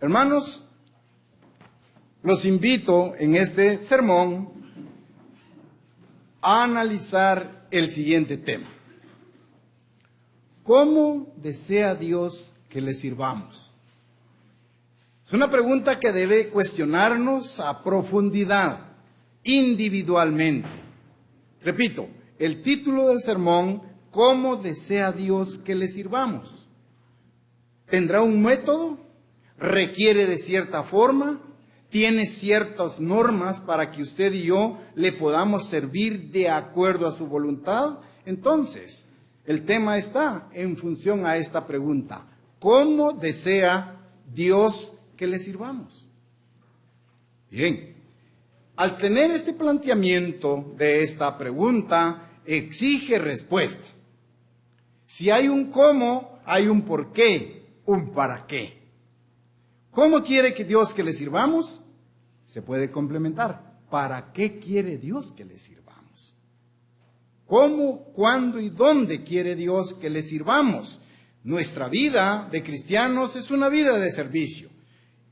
Hermanos, los invito en este sermón a analizar el siguiente tema. ¿Cómo desea Dios que le sirvamos? Es una pregunta que debe cuestionarnos a profundidad, individualmente. Repito, el título del sermón, ¿cómo desea Dios que le sirvamos? ¿Tendrá un método? ¿Requiere de cierta forma? ¿Tiene ciertas normas para que usted y yo le podamos servir de acuerdo a su voluntad? Entonces, el tema está en función a esta pregunta. ¿Cómo desea Dios que le sirvamos? Bien, al tener este planteamiento de esta pregunta, exige respuesta. Si hay un cómo, hay un por qué, un para qué. ¿Cómo quiere que Dios que le sirvamos? Se puede complementar. ¿Para qué quiere Dios que le sirvamos? ¿Cómo, cuándo y dónde quiere Dios que le sirvamos? Nuestra vida de cristianos es una vida de servicio.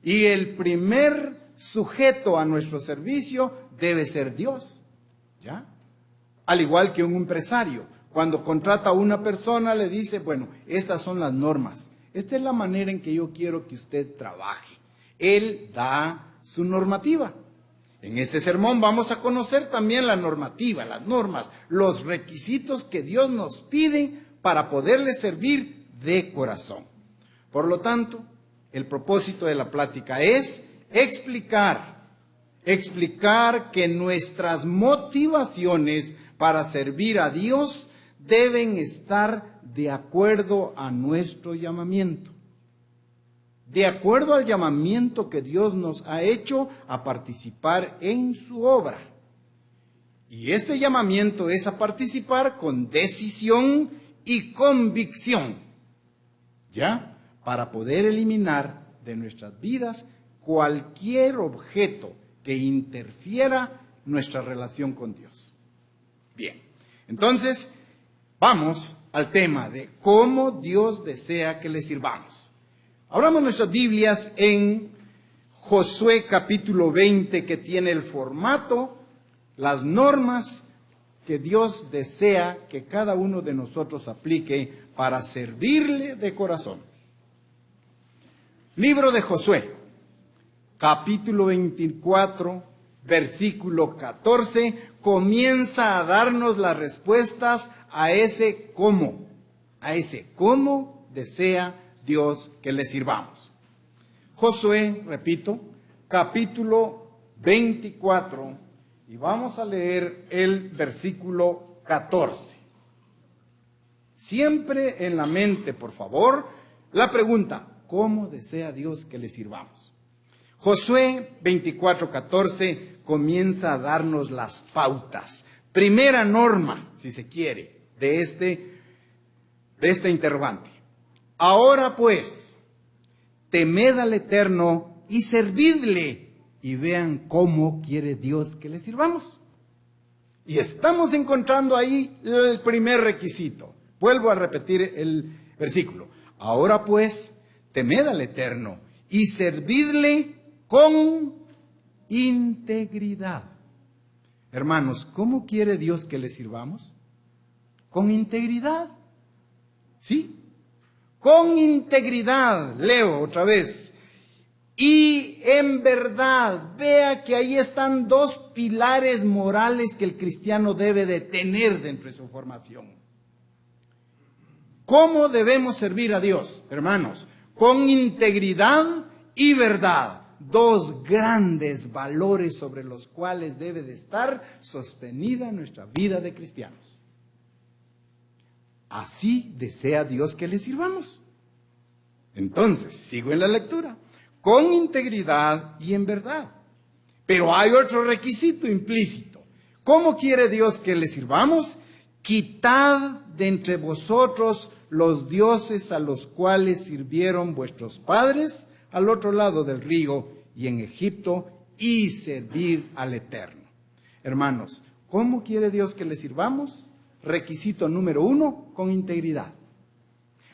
Y el primer sujeto a nuestro servicio debe ser Dios. ¿Ya? Al igual que un empresario, cuando contrata a una persona le dice, bueno, estas son las normas. Esta es la manera en que yo quiero que usted trabaje. Él da su normativa. En este sermón vamos a conocer también la normativa, las normas, los requisitos que Dios nos pide para poderle servir de corazón. Por lo tanto, el propósito de la plática es explicar que nuestras motivaciones para servir a Dios deben estar de acuerdo a nuestro llamamiento, de acuerdo al llamamiento que Dios nos ha hecho a participar en su obra. Y este llamamiento es a participar con decisión y convicción, ¿ya? Para poder eliminar de nuestras vidas cualquier objeto que interfiera nuestra relación con Dios. Bien, entonces vamos al tema de cómo Dios desea que le sirvamos. Abramos nuestras Biblias en Josué capítulo 20, que tiene el formato, las normas que Dios desea que cada uno de nosotros aplique para servirle de corazón. Libro de Josué, capítulo 24, versículo 14, comienza a darnos las respuestas a ese cómo desea Dios que le sirvamos. Josué, repito, capítulo 24, y vamos a leer el versículo 14. Siempre en la mente, por favor, la pregunta, ¿cómo desea Dios que le sirvamos? Josué 24:14 comienza a darnos las pautas. Primera norma, si se quiere, de este interrogante. Ahora pues, temed al Eterno y servidle, y vean cómo quiere Dios que le sirvamos. Y estamos encontrando ahí el primer requisito. Vuelvo a repetir el versículo. Ahora pues, temed al Eterno y servidle con integridad. Hermanos, ¿cómo quiere Dios que le sirvamos? Con integridad. ¿Sí? Con integridad. Leo otra vez. Y en verdad, vea que ahí están dos pilares morales que el cristiano debe de tener dentro de su formación. ¿Cómo debemos servir a Dios, hermanos? Con integridad y verdad. Dos grandes valores sobre los cuales debe de estar sostenida nuestra vida de cristianos. Así desea Dios que le sirvamos. Entonces, sigo en la lectura. Con integridad y en verdad. Pero hay otro requisito implícito. ¿Cómo quiere Dios que le sirvamos? Quitad de entre vosotros los dioses a los cuales sirvieron vuestros padres al otro lado del río y en Egipto, y servid al Eterno. Hermanos, ¿cómo quiere Dios que le sirvamos? Requisito número 1, con integridad.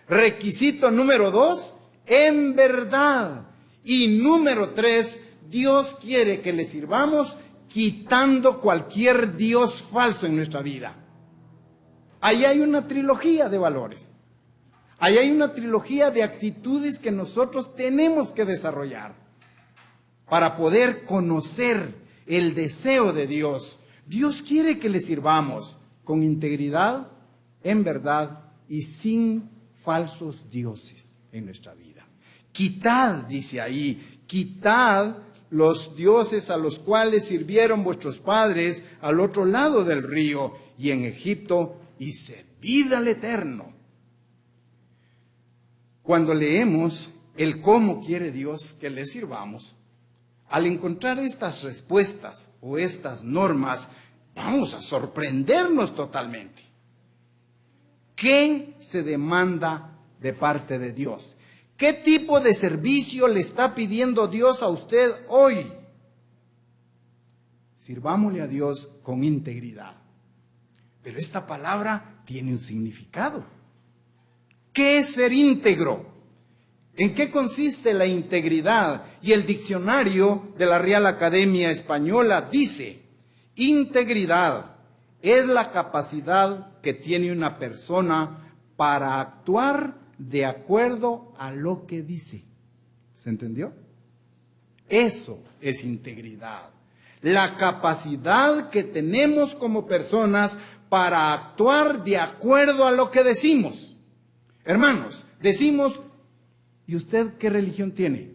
Requisito número 2, en verdad. Y número 3, Dios quiere que le sirvamos quitando cualquier Dios falso en nuestra vida. Ahí hay una trilogía de valores. Ahí hay una trilogía de actitudes que nosotros tenemos que desarrollar para poder conocer el deseo de Dios. Dios quiere que le sirvamos con integridad, en verdad y sin falsos dioses en nuestra vida. Quitad, dice ahí, quitad los dioses a los cuales sirvieron vuestros padres al otro lado del río y en Egipto, y servid al Eterno. Cuando leemos el cómo quiere Dios que le sirvamos, al encontrar estas respuestas o estas normas, vamos a sorprendernos totalmente. ¿Qué se demanda de parte de Dios? ¿Qué tipo de servicio le está pidiendo Dios a usted hoy? Sirvámosle a Dios con integridad. Pero esta palabra tiene un significado. ¿Qué es ser íntegro? ¿En qué consiste la integridad? Y el diccionario de la Real Academia Española dice: integridad es la capacidad que tiene una persona para actuar de acuerdo a lo que dice. ¿Se entendió? Eso es integridad. La capacidad que tenemos como personas para actuar de acuerdo a lo que decimos. Hermanos, decimos: ¿y usted qué religión tiene?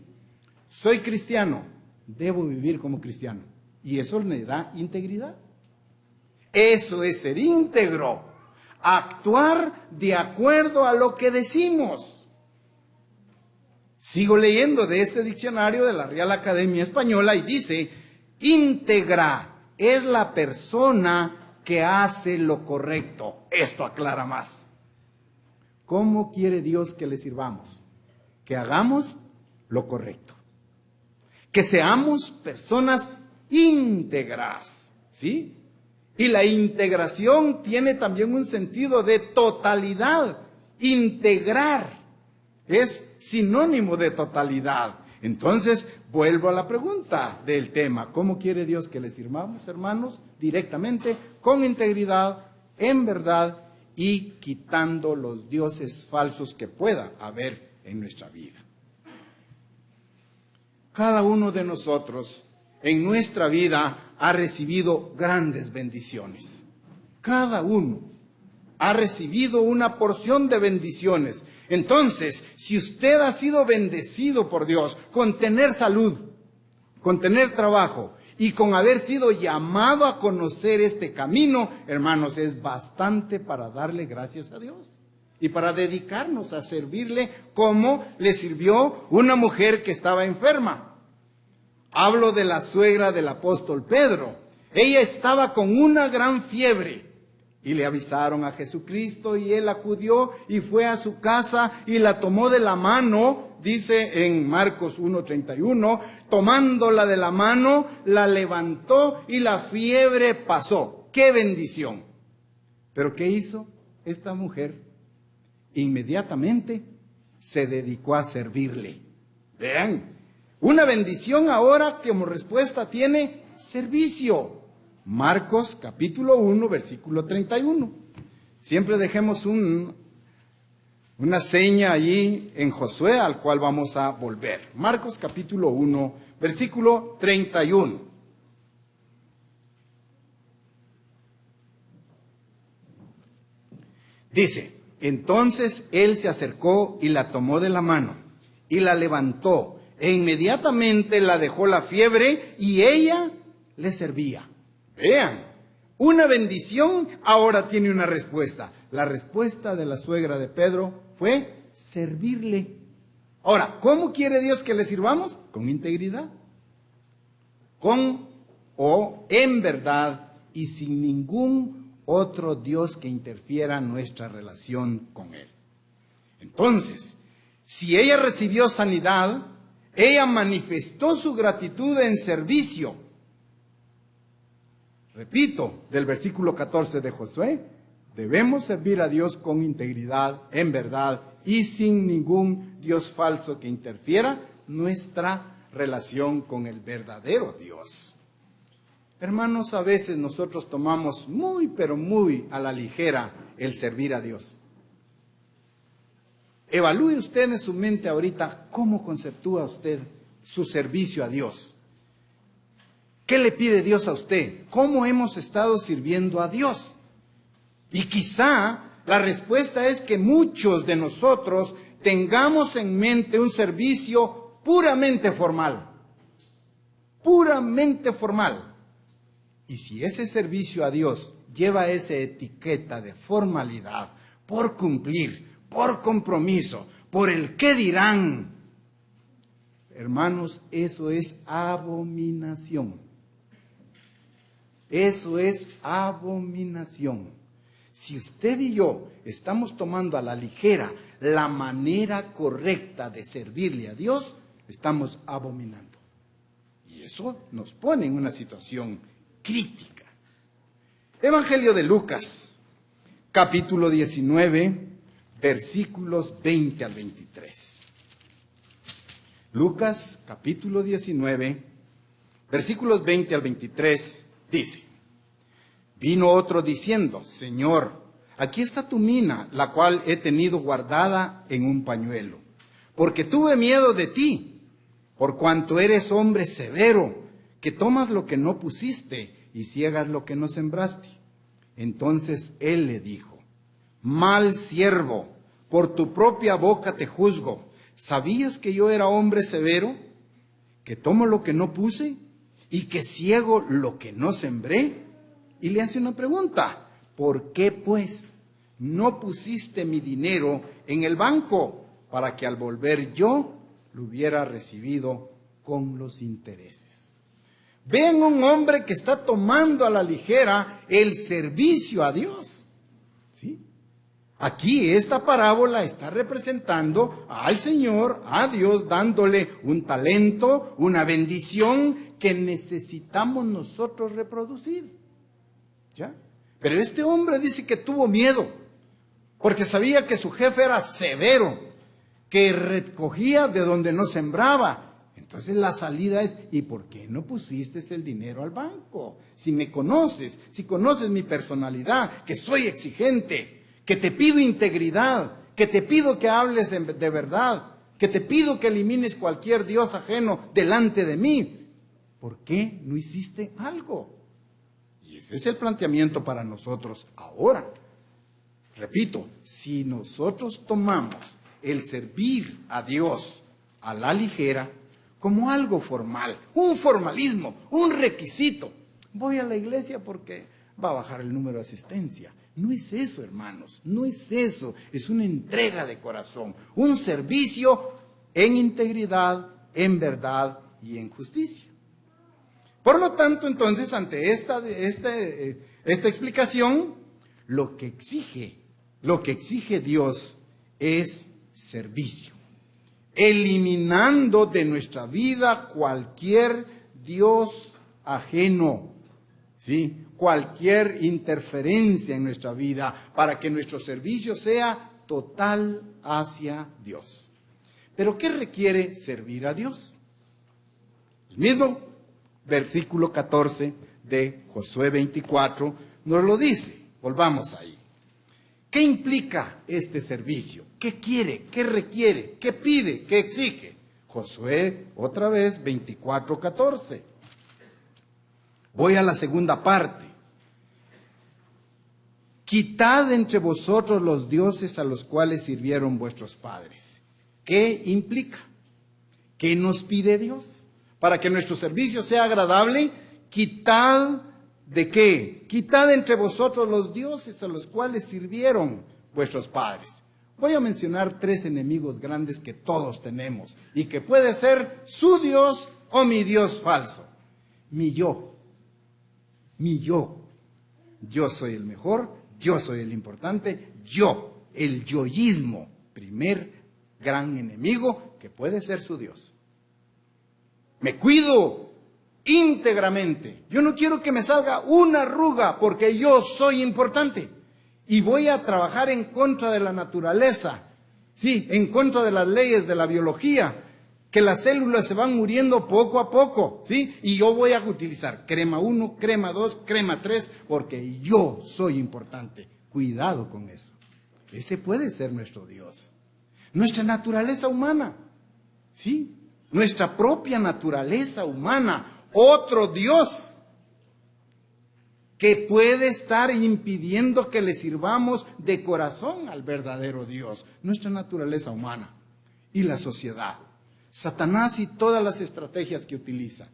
Soy cristiano, debo vivir como cristiano. Y eso le da integridad. Eso es ser íntegro. Actuar de acuerdo a lo que decimos. Sigo leyendo de este diccionario de la Real Academia Española y dice: íntegra es la persona que hace lo correcto. Esto aclara más. ¿Cómo quiere Dios que le sirvamos? Que hagamos lo correcto. Que seamos personas íntegras, ¿sí? Y la integración tiene también un sentido de totalidad. Integrar es sinónimo de totalidad. Entonces, vuelvo a la pregunta del tema. ¿Cómo quiere Dios que le sirvamos, hermanos? Directamente, con integridad, en verdad y quitando los dioses falsos que pueda haber en nuestra vida. Cada uno de nosotros en nuestra vida ha recibido grandes bendiciones. Cada uno ha recibido una porción de bendiciones. Entonces, si usted ha sido bendecido por Dios con tener salud, con tener trabajo y con haber sido llamado a conocer este camino, hermanos, es bastante para darle gracias a Dios y para dedicarnos a servirle como le sirvió una mujer que estaba enferma. Hablo de la suegra del apóstol Pedro. Ella estaba con una gran fiebre y le avisaron a Jesucristo y él acudió y fue a su casa y la tomó de la mano, dice en Marcos 1:31, tomándola de la mano, la levantó y la fiebre pasó. ¡Qué bendición! ¿Pero qué hizo esta mujer? Inmediatamente se dedicó a servirle. Vean, una bendición ahora que como respuesta tiene servicio. Marcos capítulo 1, versículo 31. Siempre dejemos una seña allí en Josué al cual vamos a volver. Marcos capítulo 1, versículo 31. Dice: entonces él se acercó y la tomó de la mano y la levantó. E inmediatamente la dejó la fiebre y ella le servía. Vean, una bendición ahora tiene una respuesta. La respuesta de la suegra de Pedro fue servirle. Ahora, ¿cómo quiere Dios que le sirvamos? Con integridad, en verdad y sin ningún otro Dios que interfiera en nuestra relación con Él. Entonces, si ella recibió sanidad, ella manifestó su gratitud en servicio. Repito, del versículo 14 de Josué, debemos servir a Dios con integridad, en verdad y sin ningún Dios falso que interfiera nuestra relación con el verdadero Dios. Hermanos, a veces nosotros tomamos muy, pero muy a la ligera el servir a Dios. Evalúe usted en su mente ahorita cómo conceptúa usted su servicio a Dios. ¿Qué le pide Dios a usted? ¿Cómo hemos estado sirviendo a Dios? Y quizá la respuesta es que muchos de nosotros tengamos en mente un servicio puramente formal. Puramente formal. Y si ese servicio a Dios lleva esa etiqueta de formalidad, por cumplir, por compromiso, por el qué dirán, hermanos, eso es abominación. Eso es abominación. Si usted y yo estamos tomando a la ligera la manera correcta de servirle a Dios, estamos abominando. Y eso nos pone en una situación crítica. Evangelio de Lucas, capítulo 19, versículos 20 al 23. Lucas, capítulo 19, versículos 20 al 23, dice: Vino otro diciendo: Señor, aquí está tu mina, la cual he tenido guardada en un pañuelo, porque tuve miedo de ti, por cuanto eres hombre severo, que tomas lo que no pusiste y ciegas lo que no sembraste. Entonces él le dijo: Mal siervo, por tu propia boca te juzgo. ¿Sabías que yo era hombre severo, que tomo lo que no puse y que ciego lo que no sembré? Y le hace una pregunta: ¿por qué pues no pusiste mi dinero en el banco para que al volver yo lo hubiera recibido con los intereses? Vean un hombre que está tomando a la ligera el servicio a Dios. ¿Sí? Aquí esta parábola está representando al Señor, a Dios, dándole un talento, una bendición que necesitamos nosotros reproducir. ¿Ya? Pero este hombre dice que tuvo miedo, porque sabía que su jefe era severo, que recogía de donde no sembraba. Entonces la salida es: ¿y por qué no pusiste el dinero al banco? Si me conoces, si conoces mi personalidad, que soy exigente, que te pido integridad, que te pido que hables de verdad, que te pido que elimines cualquier dios ajeno delante de mí, ¿por qué no hiciste algo? Y ese es el planteamiento para nosotros ahora. Repito, si nosotros tomamos el servir a Dios a la ligera, como algo formal, un formalismo, un requisito. Voy a la iglesia porque va a bajar el número de asistencia. No es eso, hermanos, no es eso. Es una entrega de corazón, un servicio en integridad, en verdad y en justicia. Por lo tanto, entonces, ante esta explicación, lo que exige Dios es servicio, eliminando de nuestra vida cualquier dios ajeno, ¿sí? Cualquier interferencia en nuestra vida, para que nuestro servicio sea total hacia Dios. ¿Pero qué requiere servir a Dios? El mismo versículo 14 de Josué 24 nos lo dice. Volvamos ahí. ¿Qué implica este servicio? ¿Qué quiere? ¿Qué requiere? ¿Qué pide? ¿Qué exige? Josué, otra vez, 24:14. Voy a la segunda parte. Quitad entre vosotros los dioses a los cuales sirvieron vuestros padres. ¿Qué implica? ¿Qué nos pide Dios? Para que nuestro servicio sea agradable, quitad ¿de qué? Quitad entre vosotros los dioses a los cuales sirvieron vuestros padres. Voy a mencionar 3 enemigos grandes que todos tenemos y que puede ser su Dios o mi Dios falso. Mi yo. Yo soy el mejor, yo soy el importante, yo, el yoísmo, primer gran enemigo que puede ser su Dios. Me cuido íntegramente. Yo no quiero que me salga una arruga porque yo soy importante. Y voy a trabajar en contra de la naturaleza, sí, en contra de las leyes de la biología, que las células se van muriendo poco a poco, ¿sí? Y yo voy a utilizar crema 1, crema 2, crema 3, porque yo soy importante. Cuidado con eso. Ese puede ser nuestro Dios. Nuestra naturaleza humana, ¿sí? Nuestra propia naturaleza humana. Otro Dios que puede estar impidiendo que le sirvamos de corazón al verdadero Dios. Nuestra naturaleza humana y la sociedad. Satanás y todas las estrategias que utiliza.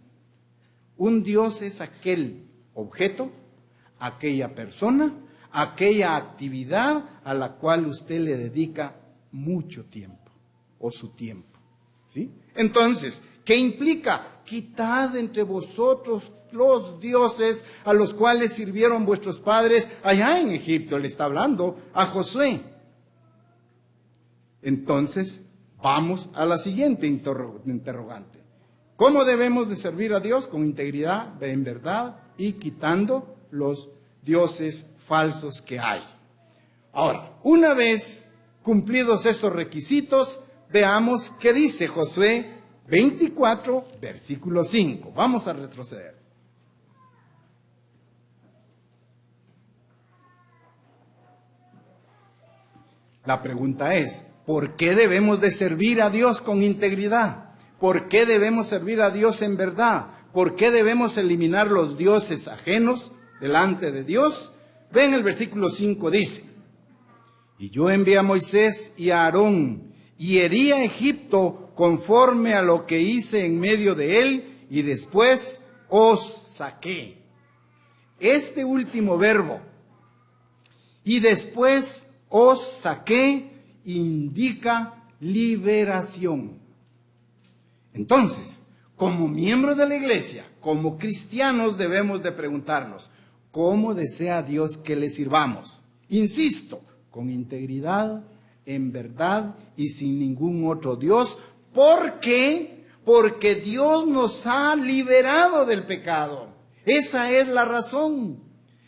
Un Dios es aquel objeto, aquella persona, aquella actividad a la cual usted le dedica mucho tiempo o su tiempo, ¿sí? Entonces, ¿qué implica? Quitad entre vosotros los dioses a los cuales sirvieron vuestros padres allá en Egipto. Le está hablando a Josué. Entonces, vamos a la siguiente interrogante. ¿Cómo debemos de servir a Dios? Con integridad, en verdad, y quitando los dioses falsos que hay. Ahora, una vez cumplidos estos requisitos, veamos qué dice Josué 24, versículo 5. Vamos a retroceder. La pregunta es, ¿por qué debemos de servir a Dios con integridad? ¿Por qué debemos servir a Dios en verdad? ¿Por qué debemos eliminar los dioses ajenos delante de Dios? Ven, el versículo 5 dice, y yo envié a Moisés y a Aarón, y herí a Egipto conforme a lo que hice en medio de él, y después os saqué. Este último verbo, y después os saqué, indica liberación. Entonces, como miembros de la iglesia, como cristianos, debemos de preguntarnos, ¿cómo desea Dios que le sirvamos? Insisto, con integridad, en verdad y sin ningún otro Dios. ¿Por qué? Porque Dios nos ha liberado del pecado. Esa es la razón.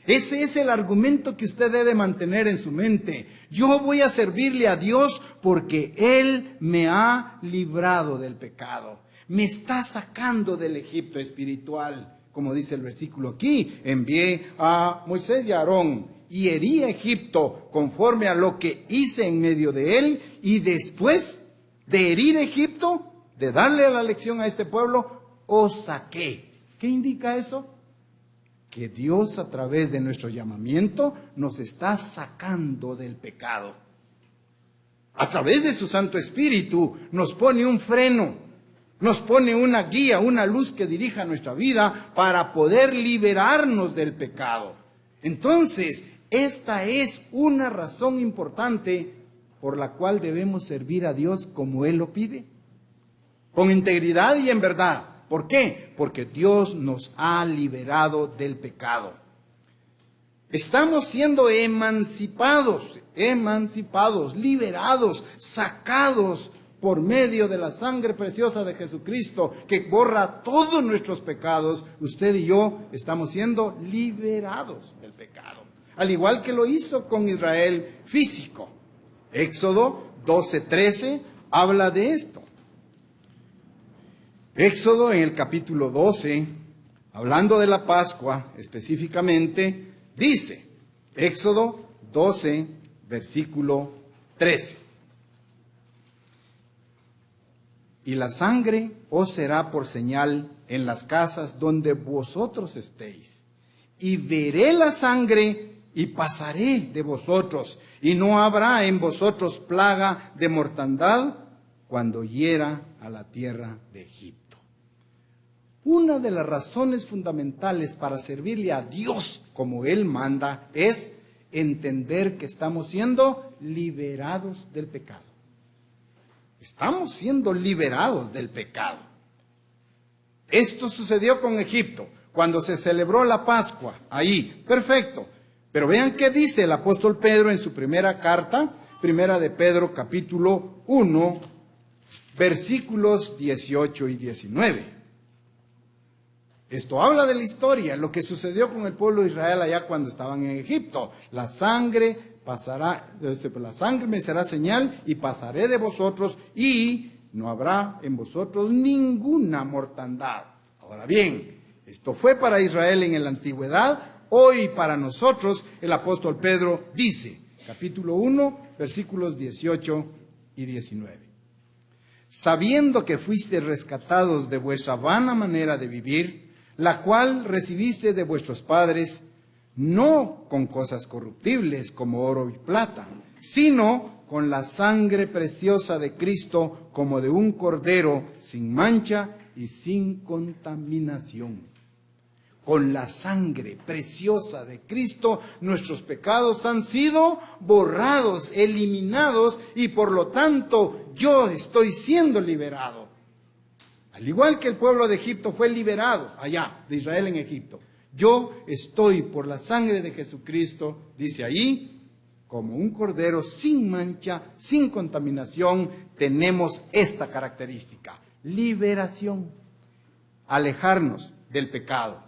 Ese es el argumento que usted debe mantener en su mente. Yo voy a servirle a Dios porque Él me ha librado del pecado. Me está sacando del Egipto espiritual. Como dice el versículo aquí, envié a Moisés y a Aarón y herí a Egipto conforme a lo que hice en medio de él. Y después de herir a Egipto, de darle la lección a este pueblo, os saqué. ¿Qué indica eso? Que Dios, a través de nuestro llamamiento, nos está sacando del pecado. A través de su Santo Espíritu nos pone un freno, nos pone una guía, una luz que dirija nuestra vida para poder liberarnos del pecado. Entonces, esta es una razón importante por la cual debemos servir a Dios como Él lo pide, con integridad y en verdad. ¿Por qué? Porque Dios nos ha liberado del pecado. Estamos siendo emancipados, liberados, sacados por medio de la sangre preciosa de Jesucristo, que borra todos nuestros pecados. Usted y yo estamos siendo liberados del pecado, al igual que lo hizo con Israel físico. Éxodo 12:13 habla de esto. Éxodo en el capítulo 12, hablando de la Pascua específicamente, dice, Éxodo 12, versículo 13. Y la sangre os será por señal en las casas donde vosotros estéis. Y veré la sangre y pasaré de vosotros, y no habrá en vosotros plaga de mortandad cuando hiera a la tierra de Egipto. Una de las razones fundamentales para servirle a Dios como Él manda es entender que estamos siendo liberados del pecado. Estamos siendo liberados del pecado. Esto sucedió con Egipto, cuando se celebró la Pascua, ahí, perfecto. Pero vean qué dice el apóstol Pedro en su primera carta, primera de Pedro capítulo 1, versículos 18 y 19. Esto habla de la historia, lo que sucedió con el pueblo de Israel allá cuando estaban en Egipto. La sangre me será señal y pasaré de vosotros y no habrá en vosotros ninguna mortandad. Ahora bien, esto fue para Israel en la antigüedad, hoy para nosotros el apóstol Pedro dice, capítulo 1, versículos 18 y 19. Sabiendo que fuiste rescatados de vuestra vana manera de vivir, la cual recibiste de vuestros padres, no con cosas corruptibles como oro y plata, sino con la sangre preciosa de Cristo, como de un cordero sin mancha y sin contaminación. Con la sangre preciosa de Cristo, nuestros pecados han sido borrados, eliminados, y por lo tanto yo estoy siendo liberado. Al igual que el pueblo de Egipto fue liberado allá, de Israel en Egipto. Yo estoy por la sangre de Jesucristo, dice ahí, como un cordero sin mancha, sin contaminación. Tenemos esta característica: liberación, alejarnos del pecado.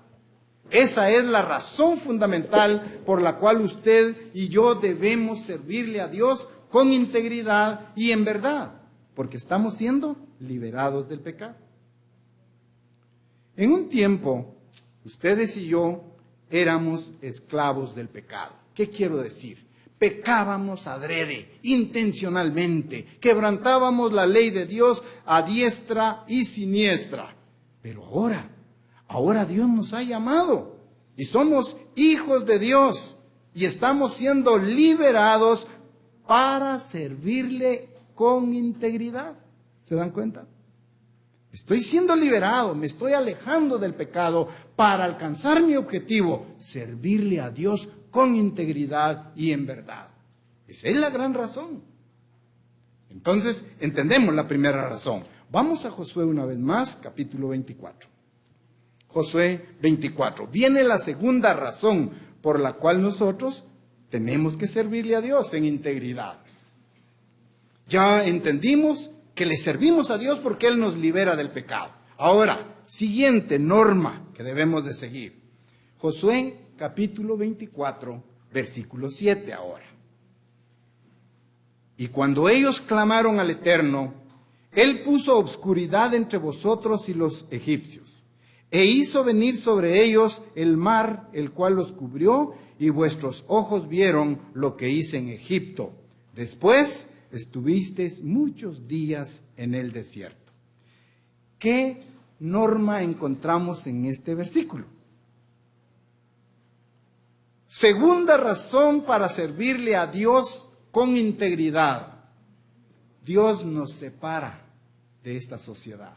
Esa es la razón fundamental por la cual usted y yo debemos servirle a Dios con integridad y en verdad, porque estamos siendo liberados del pecado. En un tiempo, ustedes y yo éramos esclavos del pecado. ¿Qué quiero decir? Pecábamos adrede, intencionalmente, quebrantábamos la ley de Dios a diestra y siniestra. Pero ahora Dios nos ha llamado y somos hijos de Dios y estamos siendo liberados para servirle con integridad. ¿Se dan cuenta? Estoy siendo liberado, me estoy alejando del pecado para alcanzar mi objetivo, servirle a Dios con integridad y en verdad. Esa es la gran razón. Entonces, entendemos la primera razón. Vamos a Josué una vez más, capítulo 24. Josué 24. Viene la segunda razón por la cual nosotros tenemos que servirle a Dios en integridad. Ya entendimos que le servimos a Dios porque Él nos libera del pecado. Ahora, siguiente norma que debemos de seguir. Josué capítulo 24, versículo 7 ahora. Y cuando ellos clamaron al Eterno, Él puso obscuridad entre vosotros y los egipcios, e hizo venir sobre ellos el mar, el cual los cubrió, y vuestros ojos vieron lo que hice en Egipto. Después estuvisteis muchos días en el desierto. ¿Qué norma encontramos en este versículo? Segunda razón para servirle a Dios con integridad. Dios nos separa de esta sociedad.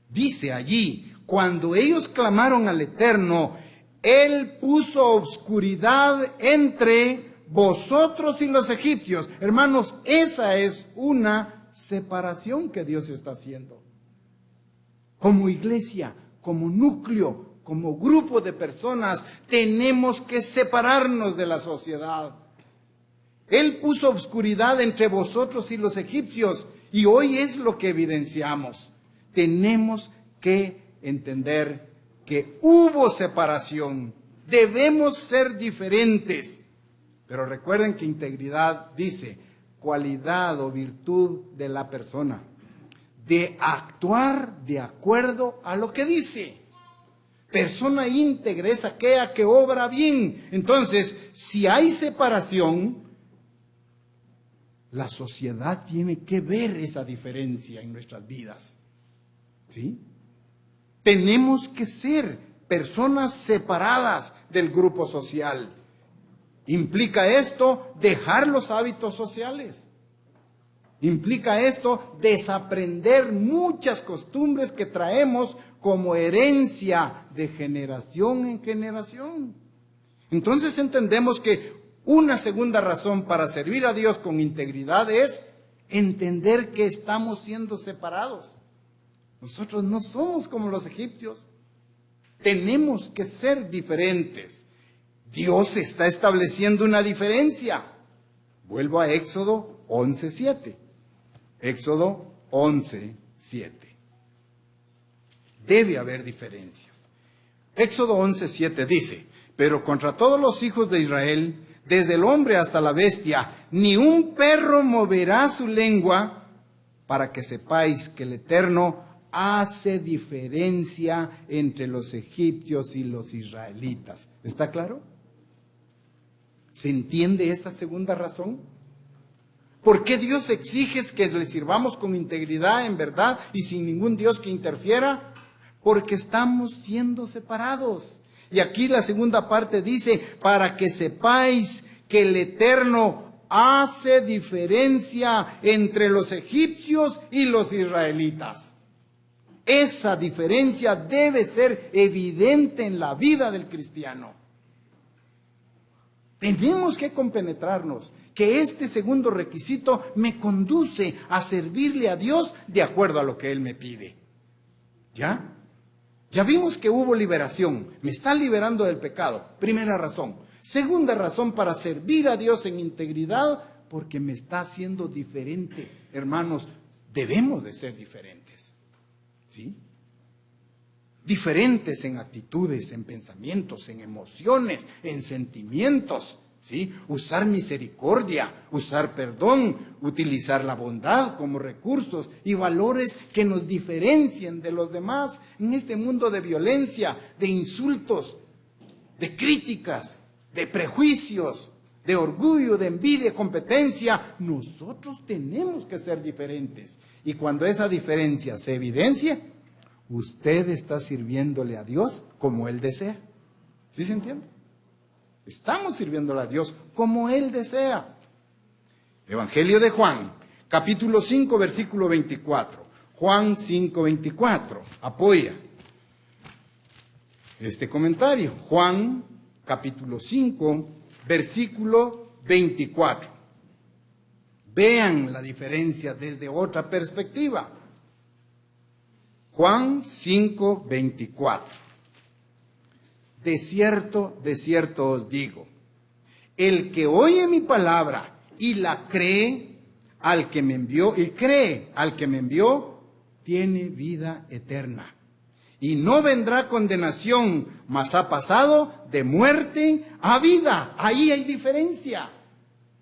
Dice allí, cuando ellos clamaron al Eterno, Él puso obscuridad entre vosotros y los egipcios. Hermanos, esa es una separación que Dios está haciendo. Como iglesia, como núcleo, como grupo de personas, tenemos que separarnos de la sociedad. Él puso obscuridad entre vosotros y los egipcios, y hoy es lo que evidenciamos. Tenemos que entender que hubo separación, debemos ser diferentes. Pero recuerden que integridad dice cualidad o virtud de la persona, de actuar de acuerdo a lo que dice. Persona íntegra es aquella que obra bien. Entonces, si hay separación, la sociedad tiene que ver esa diferencia en nuestras vidas. ¿Sí? Tenemos que ser personas separadas del grupo social. ¿Implica esto dejar los hábitos sociales? ¿Implica esto desaprender muchas costumbres que traemos como herencia de generación en generación? Entonces entendemos que una segunda razón para servir a Dios con integridad es entender que estamos siendo separados. Nosotros no somos como los egipcios. Tenemos que ser diferentes. Dios está estableciendo una diferencia. Vuelvo a Éxodo 11:7. Éxodo 11:7. Debe haber diferencias. Éxodo 11:7 dice, pero contra todos los hijos de Israel, desde el hombre hasta la bestia, ni un perro moverá su lengua para que sepáis que el Eterno hace diferencia entre los egipcios y los israelitas. ¿Está claro? ¿Se entiende esta segunda razón? ¿Por qué Dios exige que le sirvamos con integridad, en verdad, y sin ningún Dios que interfiera? Porque estamos siendo separados. Y aquí la segunda parte dice, para que sepáis que el Eterno hace diferencia entre los egipcios y los israelitas. Esa diferencia debe ser evidente en la vida del cristiano. Tenemos que compenetrarnos que este segundo requisito me conduce a servirle a Dios de acuerdo a lo que Él me pide. ¿Ya? Ya vimos que hubo liberación, me está liberando del pecado, primera razón. Segunda razón, para servir a Dios en integridad, porque me está haciendo diferente. Hermanos, debemos de ser diferentes, ¿sí? Diferentes en actitudes, en pensamientos, en emociones, en sentimientos, ¿sí? Usar misericordia, usar perdón, utilizar la bondad como recursos y valores que nos diferencien de los demás en este mundo de violencia, de insultos, de críticas, de prejuicios, de orgullo, de envidia, competencia. Nosotros tenemos que ser diferentes. Y cuando esa diferencia se evidencia, usted está sirviéndole a Dios como Él desea. ¿Sí se entiende? Estamos sirviéndole a Dios como Él desea. Evangelio de Juan, capítulo 5, versículo 24. Juan 5, 24. Apoya este comentario. Juan, capítulo 5, versículo 24. Vean la diferencia desde otra perspectiva. Juan 5, 24. De cierto os digo, el que oye mi palabra y la cree al que me envió, y cree al que me envió, tiene vida eterna. Y no vendrá condenación, mas ha pasado de muerte a vida. Ahí hay diferencia.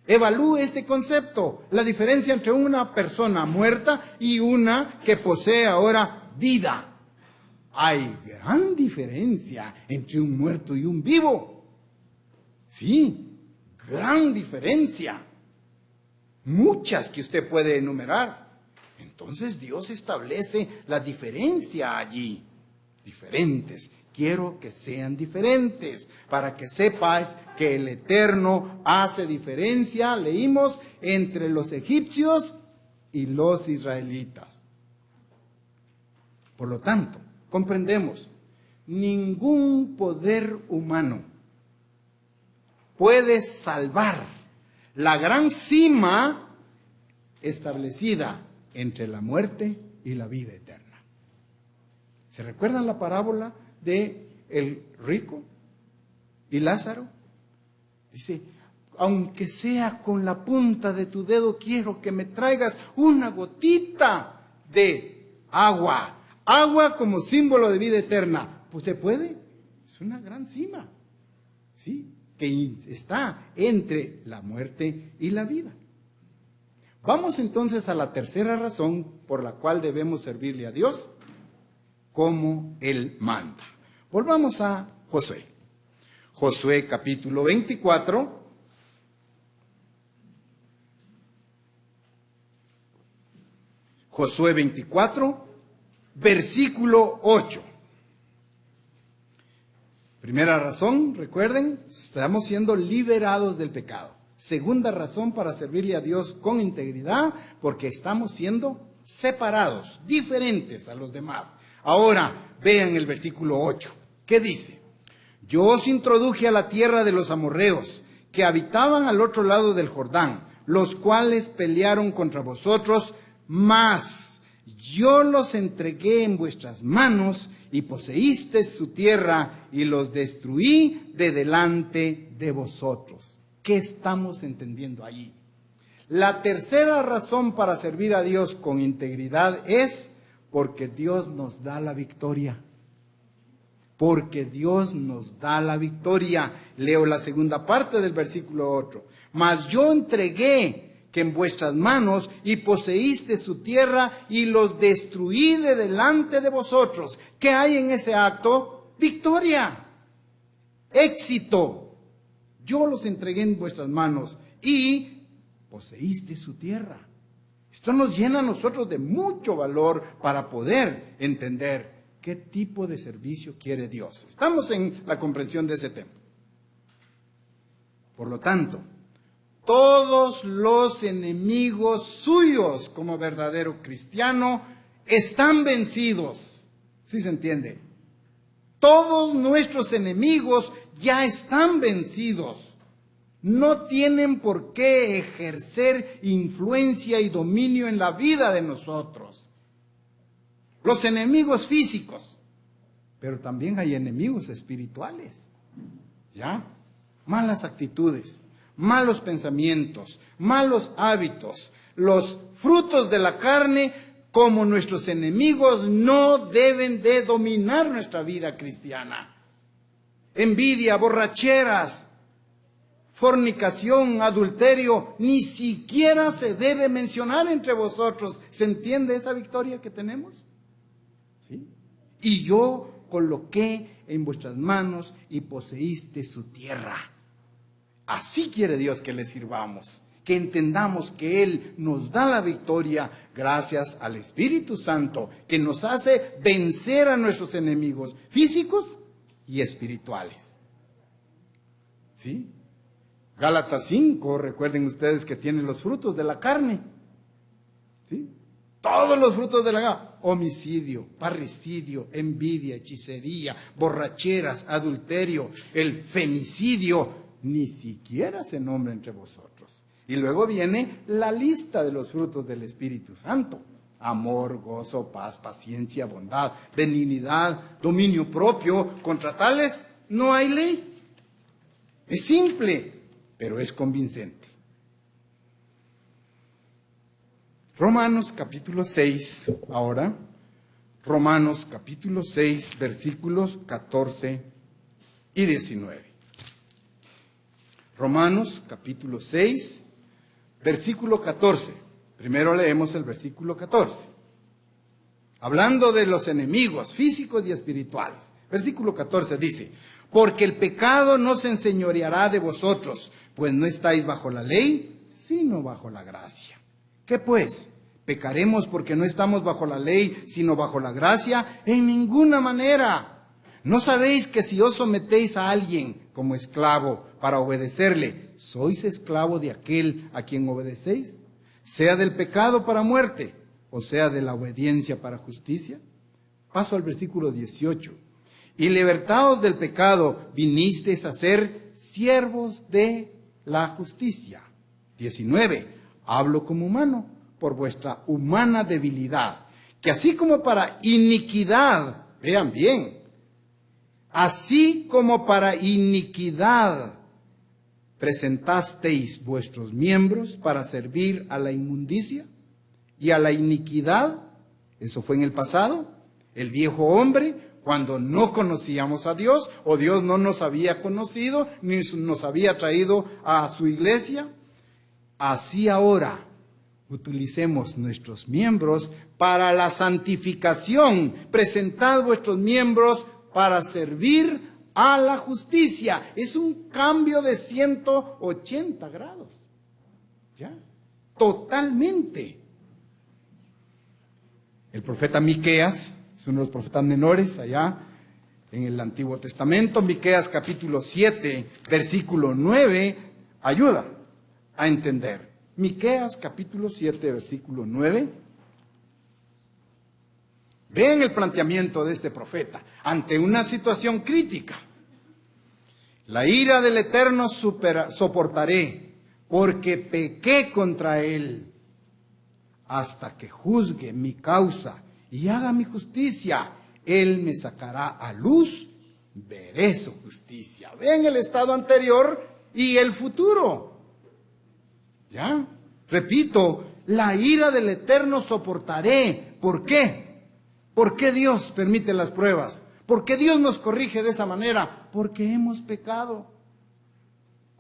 Evalúe este concepto, la diferencia entre una persona muerta y una que posee ahora vida. Hay gran diferencia entre un muerto y un vivo. Sí, gran diferencia. Muchas que usted puede enumerar. Entonces Dios establece la diferencia allí. Diferentes. Quiero que sean diferentes, para que sepáis que el Eterno hace diferencia, leímos, entre los egipcios y los israelitas. Por lo tanto, comprendemos, ningún poder humano puede salvar la gran cima establecida entre la muerte y la vida eterna. ¿Se recuerdan la parábola de el rico y Lázaro? Dice, aunque sea con la punta de tu dedo, quiero que me traigas una gotita de agua. Agua como símbolo de vida eterna. Pues se puede. Es una gran cima, ¿sí? Que está entre la muerte y la vida. Vamos entonces a la tercera razón por la cual debemos servirle a Dios como Él manda. Volvamos a Josué. Josué capítulo 24. Josué 24, versículo 8. Primera razón, recuerden, estamos siendo liberados del pecado. Segunda razón para servirle a Dios con integridad, porque estamos siendo separados, diferentes a los demás. Ahora, vean el versículo 8. ¿Qué dice? Yo os introduje a la tierra de los amorreos, que habitaban al otro lado del Jordán, los cuales pelearon contra vosotros, mas yo los entregué en vuestras manos, y poseísteis su tierra, y los destruí de delante de vosotros. ¿Qué estamos entendiendo allí? La tercera razón para servir a Dios con integridad es porque Dios nos da la victoria. Porque Dios nos da la victoria. Leo la segunda parte del versículo 8. Mas yo entregué que en vuestras manos y poseíste su tierra y los destruí de delante de vosotros. ¿Qué hay en ese acto? Victoria, éxito. Yo los entregué en vuestras manos y poseíste su tierra. Esto nos llena a nosotros de mucho valor para poder entender qué tipo de servicio quiere Dios. Estamos en la comprensión de ese tema. Por lo tanto, todos los enemigos suyos como verdadero cristiano están vencidos. ¿Sí se entiende? Todos nuestros enemigos ya están vencidos. No tienen por qué ejercer influencia y dominio en la vida de nosotros. Los enemigos físicos, pero también hay enemigos espirituales. ¿Ya? Malas actitudes, malos pensamientos, malos hábitos, los frutos de la carne, como nuestros enemigos, no deben de dominar nuestra vida cristiana. Envidia, borracheras, fornicación, adulterio, ni siquiera se debe mencionar entre vosotros. ¿Se entiende esa victoria que tenemos? ¿Sí? Y yo coloqué en vuestras manos y poseíste su tierra. Así quiere Dios que le sirvamos, que entendamos que Él nos da la victoria gracias al Espíritu Santo, que nos hace vencer a nuestros enemigos físicos y espirituales. ¿Sí? Gálatas 5, recuerden ustedes que tienen los frutos de la carne. ¿Sí? Todos los frutos de la carne: homicidio, parricidio, envidia, hechicería, borracheras, adulterio, el femicidio, ni siquiera se nombra entre vosotros. Y luego viene la lista de los frutos del Espíritu Santo: amor, gozo, paz, paciencia, bondad, benignidad, dominio propio. Contra tales no hay ley. Es simple, pero es convincente. Romanos capítulo 6, ahora. Romanos capítulo 6, versículos 14 y 19. Romanos capítulo 6, versículo 14. Primero leemos el versículo 14. Hablando de los enemigos físicos y espirituales. Versículo 14 dice: porque el pecado no se enseñoreará de vosotros, pues no estáis bajo la ley, sino bajo la gracia. ¿Qué pues? ¿Pecaremos porque no estamos bajo la ley, sino bajo la gracia? En ninguna manera. ¿No sabéis que si os sometéis a alguien como esclavo para obedecerle, sois esclavo de aquel a quien obedecéis? Sea del pecado para muerte, o sea de la obediencia para justicia. Paso al versículo 18. Y libertados del pecado, vinisteis a ser siervos de la justicia. 19. Hablo como humano, por vuestra humana debilidad, que así como para iniquidad, vean bien, así como para iniquidad presentasteis vuestros miembros para servir a la inmundicia y a la iniquidad. Eso fue en el pasado, el viejo hombre, cuando no conocíamos a Dios, o Dios no nos había conocido, ni nos había traído a su iglesia. Así ahora utilicemos nuestros miembros para la santificación. Presentad vuestros miembros para servir a la justicia. Es un cambio de 180 grados. ¿Ya? Totalmente. El profeta Miqueas es uno de los profetas menores allá en el Antiguo Testamento. Miqueas capítulo 7, versículo 9, ayuda a entender. Miqueas capítulo 7, versículo 9. Vean el planteamiento de este profeta ante una situación crítica. La ira del Eterno soportaré, porque pequé contra él, hasta que juzgue mi causa y haga mi justicia. Él me sacará a luz, veré su justicia. Vean el estado anterior y el futuro. ¿Ya? Repito, la ira del Eterno soportaré. ¿Por qué? ¿Por qué Dios permite las pruebas? ¿Por qué Dios nos corrige de esa manera? Porque hemos pecado.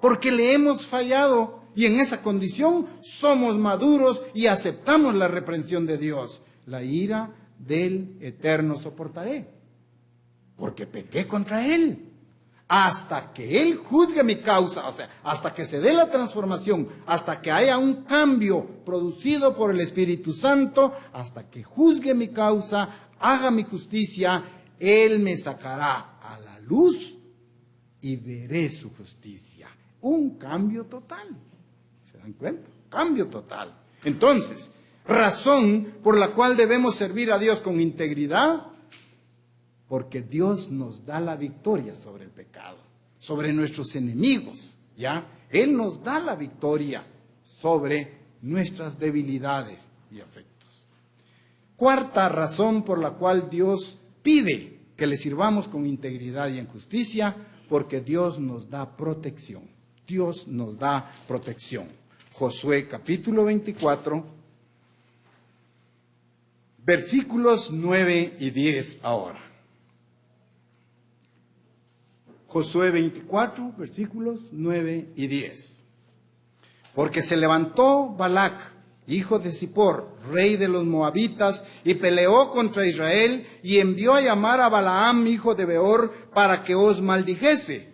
Porque le hemos fallado. y en esa condición somos maduros y aceptamos la reprensión de Dios. La ira del Eterno soportaré, porque pequé contra Él. Hasta que Él juzgue mi causa, o sea, hasta que se dé la transformación, hasta que haya un cambio producido por el Espíritu Santo, hasta que juzgue mi causa, haga mi justicia, Él me sacará a la luz y veré su justicia. Un cambio total. ¿Se dan cuenta? Cambio total. Entonces, razón por la cual debemos servir a Dios con integridad, porque Dios nos da la victoria sobre el pecado, sobre nuestros enemigos, ¿ya? Él nos da la victoria sobre nuestras debilidades y afectos. Cuarta razón por la cual Dios pide que le sirvamos con integridad y en justicia, porque Dios nos da protección. Dios nos da protección. Josué capítulo 24, versículos 9 y 10 ahora. Josué 24, versículos 9 y 10. Porque se levantó Balac, hijo de Zippor, rey de los moabitas, y peleó contra Israel, y envió a llamar a Balaam, hijo de Beor, para que os maldijese.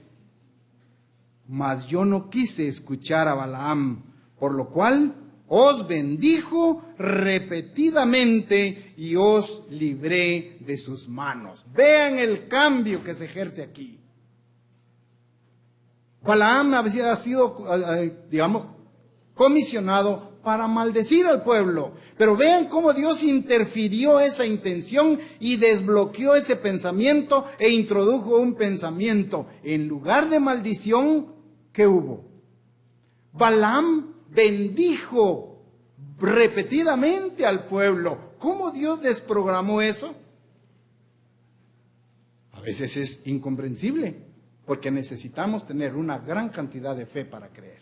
Mas yo no quise escuchar a Balaam, por lo cual os bendijo repetidamente y os libré de sus manos. Vean el cambio que se ejerce aquí. Balaam había sido, digamos, comisionado para maldecir al pueblo. Pero vean cómo Dios interfirió esa intención y desbloqueó ese pensamiento e introdujo un pensamiento. En lugar de maldición, ¿qué hubo? Balaam bendijo repetidamente al pueblo. ¿Cómo Dios desprogramó eso? A veces es incomprensible, porque necesitamos tener una gran cantidad de fe para creer.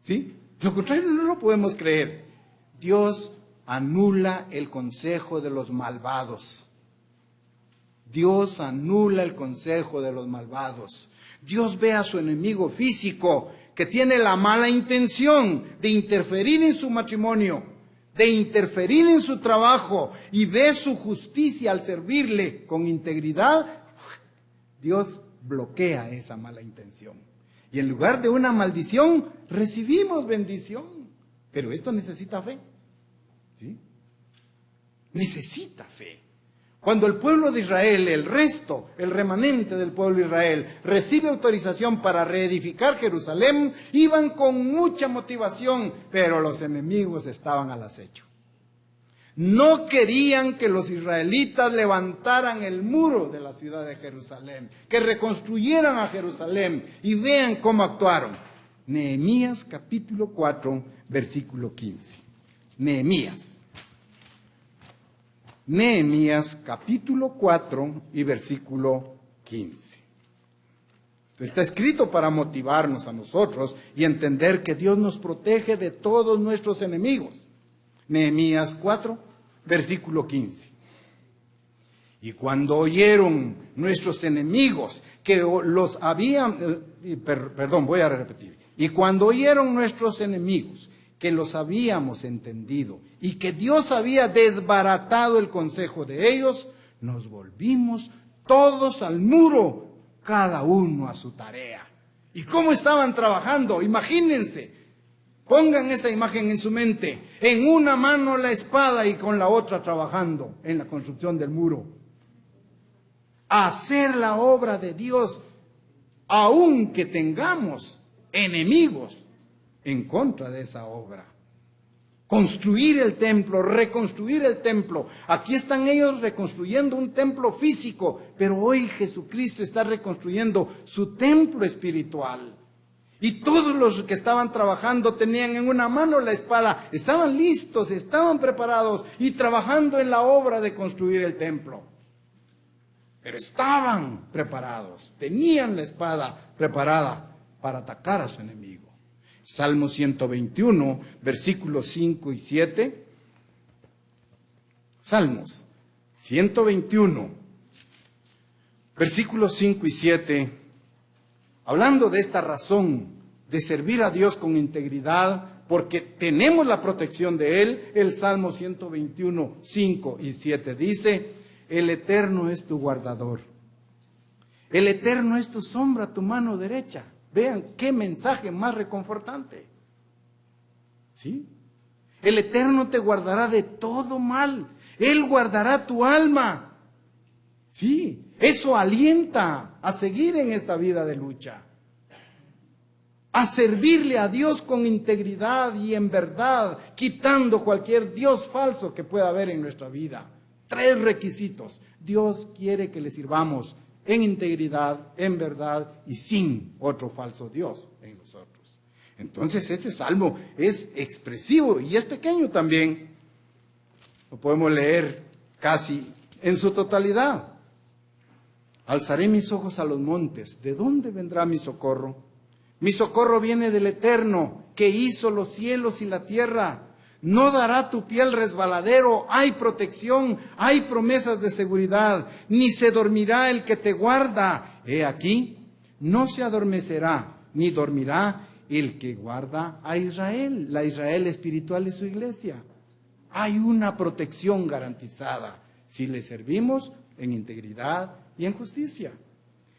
¿Sí? Lo contrario no lo podemos creer. Dios anula el consejo de los malvados. Dios anula el consejo de los malvados. Dios ve a su enemigo físico que tiene la mala intención de interferir en su matrimonio, de interferir en su trabajo, y ve su justicia al servirle con integridad. Dios bloquea esa mala intención. Y en lugar de una maldición, recibimos bendición. Pero esto necesita fe. ¿Sí? Necesita fe. Cuando el pueblo de Israel, el resto, el remanente del pueblo de Israel, recibe autorización para reedificar Jerusalén, iban con mucha motivación, pero los enemigos estaban al acecho. No querían que los israelitas levantaran el muro de la ciudad de Jerusalén, que reconstruyeran a Jerusalén, y vean cómo actuaron. Nehemías capítulo 4, versículo 15. Nehemías capítulo 4 y versículo 15. Esto está escrito para motivarnos a nosotros y entender que Dios nos protege de todos nuestros enemigos. Nehemías 4, versículo 15. Y cuando oyeron nuestros enemigos que los habían, voy a repetir. Y cuando oyeron nuestros enemigos que los habíamos entendido y que Dios había desbaratado el consejo de ellos, nos volvimos todos al muro, cada uno a su tarea. ¿Y cómo estaban trabajando? Imagínense. Pongan esa imagen en su mente. En una mano la espada y con la otra trabajando en la construcción del muro. Hacer la obra de Dios, aunque tengamos enemigos en contra de esa obra. Construir el templo, reconstruir el templo. Aquí están ellos reconstruyendo un templo físico, pero hoy Jesucristo está reconstruyendo su templo espiritual. Y todos los que estaban trabajando tenían en una mano la espada, estaban listos, estaban preparados y trabajando en la obra de construir el templo. Pero estaban preparados, tenían la espada preparada para atacar a su enemigo. Salmo 121, versículos 5 y 7. Salmos 121, versículos 5 y 7. Hablando de esta razón de servir a Dios con integridad, porque tenemos la protección de Él. El Salmo 121, 5 y 7 dice: el Eterno es tu guardador. El Eterno es tu sombra, tu mano derecha. Vean qué mensaje más reconfortante. ¿Sí? El Eterno te guardará de todo mal. Él guardará tu alma. Sí, eso alienta a seguir en esta vida de lucha, a servirle a Dios con integridad y en verdad, quitando cualquier Dios falso que pueda haber en nuestra vida. 3 requisitos. Dios quiere que le sirvamos en integridad, en verdad y sin otro falso Dios en nosotros. Entonces este salmo es expresivo y es pequeño también. Lo podemos leer casi en su totalidad. Alzaré mis ojos a los montes. ¿De dónde vendrá mi socorro? Mi socorro viene del Eterno, que hizo los cielos y la tierra. No dará tu pie al resbaladero. Hay protección, hay promesas de seguridad. Ni se dormirá el que te guarda. He aquí, no se adormecerá, ni dormirá el que guarda a Israel. La Israel espiritual es su iglesia. Hay una protección garantizada si le servimos en integridad y en justicia.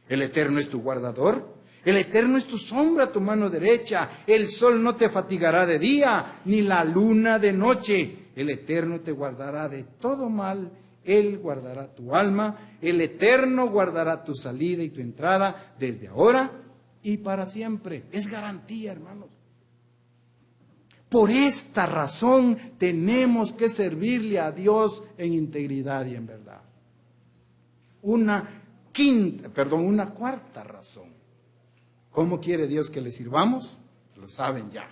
El Eterno es tu guardador. El Eterno es tu sombra, tu mano derecha. El sol no te fatigará de día, ni la luna de noche. El Eterno te guardará de todo mal. Él guardará tu alma. El Eterno guardará tu salida y tu entrada desde ahora y para siempre. Es garantía, hermanos. Por esta razón tenemos que servirle a Dios en integridad y en verdad. Una cuarta razón. ¿Cómo quiere Dios que le sirvamos? Lo saben ya.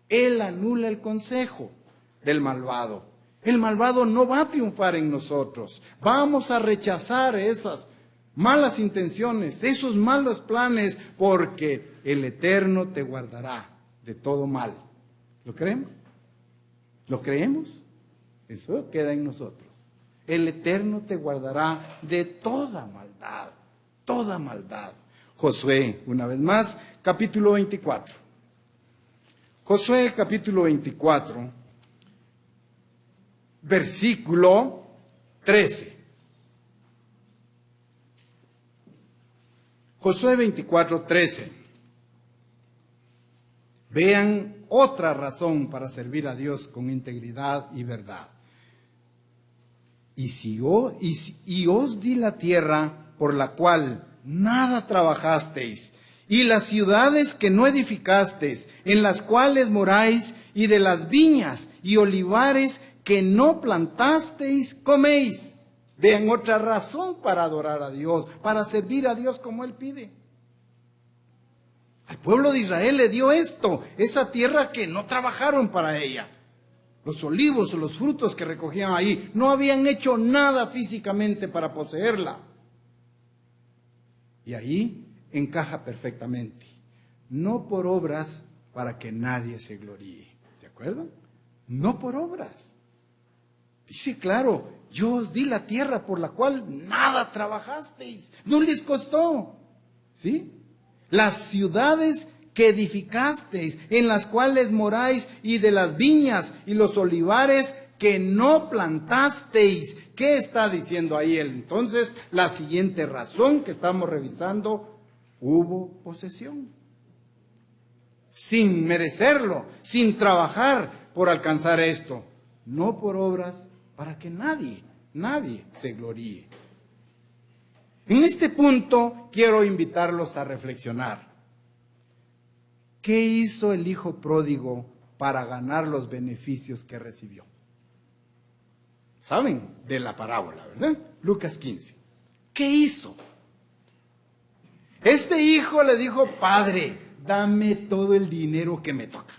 Él anula el consejo del malvado. El malvado no va a triunfar en nosotros. Vamos a rechazar esas malas intenciones, esos malos planes, porque el Eterno te guardará de todo mal. ¿Lo creemos? ¿Lo creemos? Eso queda en nosotros. El Eterno te guardará de toda maldad, toda maldad. Josué, una vez más, capítulo 24. Josué, capítulo 24, versículo 13. Josué 24, 13. Vean otra razón para servir a Dios con integridad y verdad. Y os di la tierra por la cual nada trabajasteis, y las ciudades que no edificasteis, en las cuales moráis, y de las viñas y olivares que no plantasteis, coméis. Vean otra razón para adorar a Dios, para servir a Dios como Él pide. Al pueblo de Israel le dio esto, esa tierra que no trabajaron para ella. Los olivos o los frutos que recogían ahí, no habían hecho nada físicamente para poseerla. Y ahí encaja perfectamente. No por obras para que nadie se gloríe. ¿Se acuerdan? No por obras. Dice claro, yo os di la tierra por la cual nada trabajasteis. No les costó. ¿Sí? Las ciudades que edificasteis, en las cuales moráis, y de las viñas y los olivares que no plantasteis. ¿Qué está diciendo ahí él? Entonces, la siguiente razón que estamos revisando, hubo posesión. Sin merecerlo, sin trabajar por alcanzar esto. No por obras para que nadie se gloríe. En este punto quiero invitarlos a reflexionar. ¿Qué hizo el hijo pródigo para ganar los beneficios que recibió? ¿Saben de la parábola, verdad? Lucas 15. ¿Qué hizo? Este hijo le dijo: Padre, dame todo el dinero que me toca.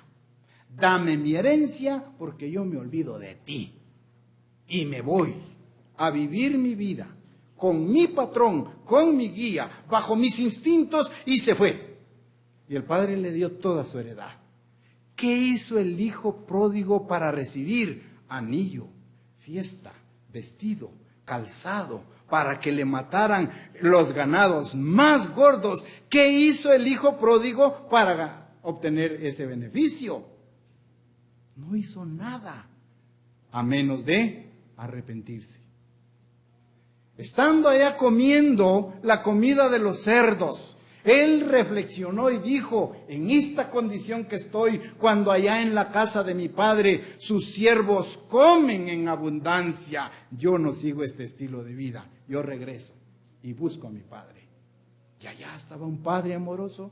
Dame mi herencia porque yo me olvido de ti. Y me voy a vivir mi vida con mi patrón, con mi guía, bajo mis instintos, y se fue. Y el padre le dio toda su heredad. ¿Qué hizo el hijo pródigo para recibir anillo, fiesta, vestido, calzado, para que le mataran los ganados más gordos? ¿Qué hizo el hijo pródigo para obtener ese beneficio. No hizo nada a menos de arrepentirse. Estando allá comiendo la comida de los cerdos, él reflexionó y dijo: en esta condición que estoy, cuando allá en la casa de mi padre sus siervos comen en abundancia, yo no sigo este estilo de vida, yo regreso y busco a mi padre. Y allá estaba un padre amoroso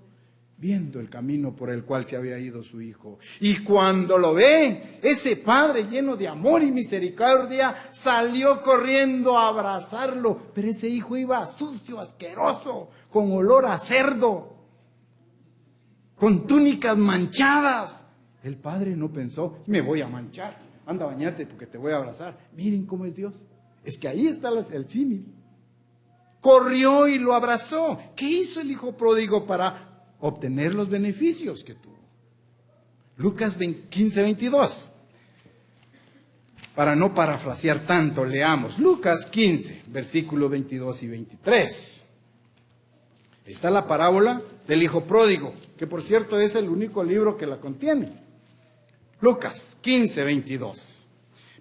viendo el camino por el cual se había ido su hijo. Y cuando lo ve, ese padre lleno de amor y misericordia salió corriendo a abrazarlo. Pero ese hijo iba sucio, asqueroso, con olor a cerdo, con túnicas manchadas. El padre no pensó: me voy a manchar, anda a bañarte porque te voy a abrazar. Miren cómo es Dios. Es que ahí está el símil. Corrió y lo abrazó. ¿Qué hizo el hijo pródigo para obtener los beneficios que tuvo? Lucas 15, 22. Para no parafrasear tanto, leamos Lucas 15, versículos 22 y 23. Está la parábola del hijo pródigo, que por cierto es el único libro que la contiene. Lucas 15, 22.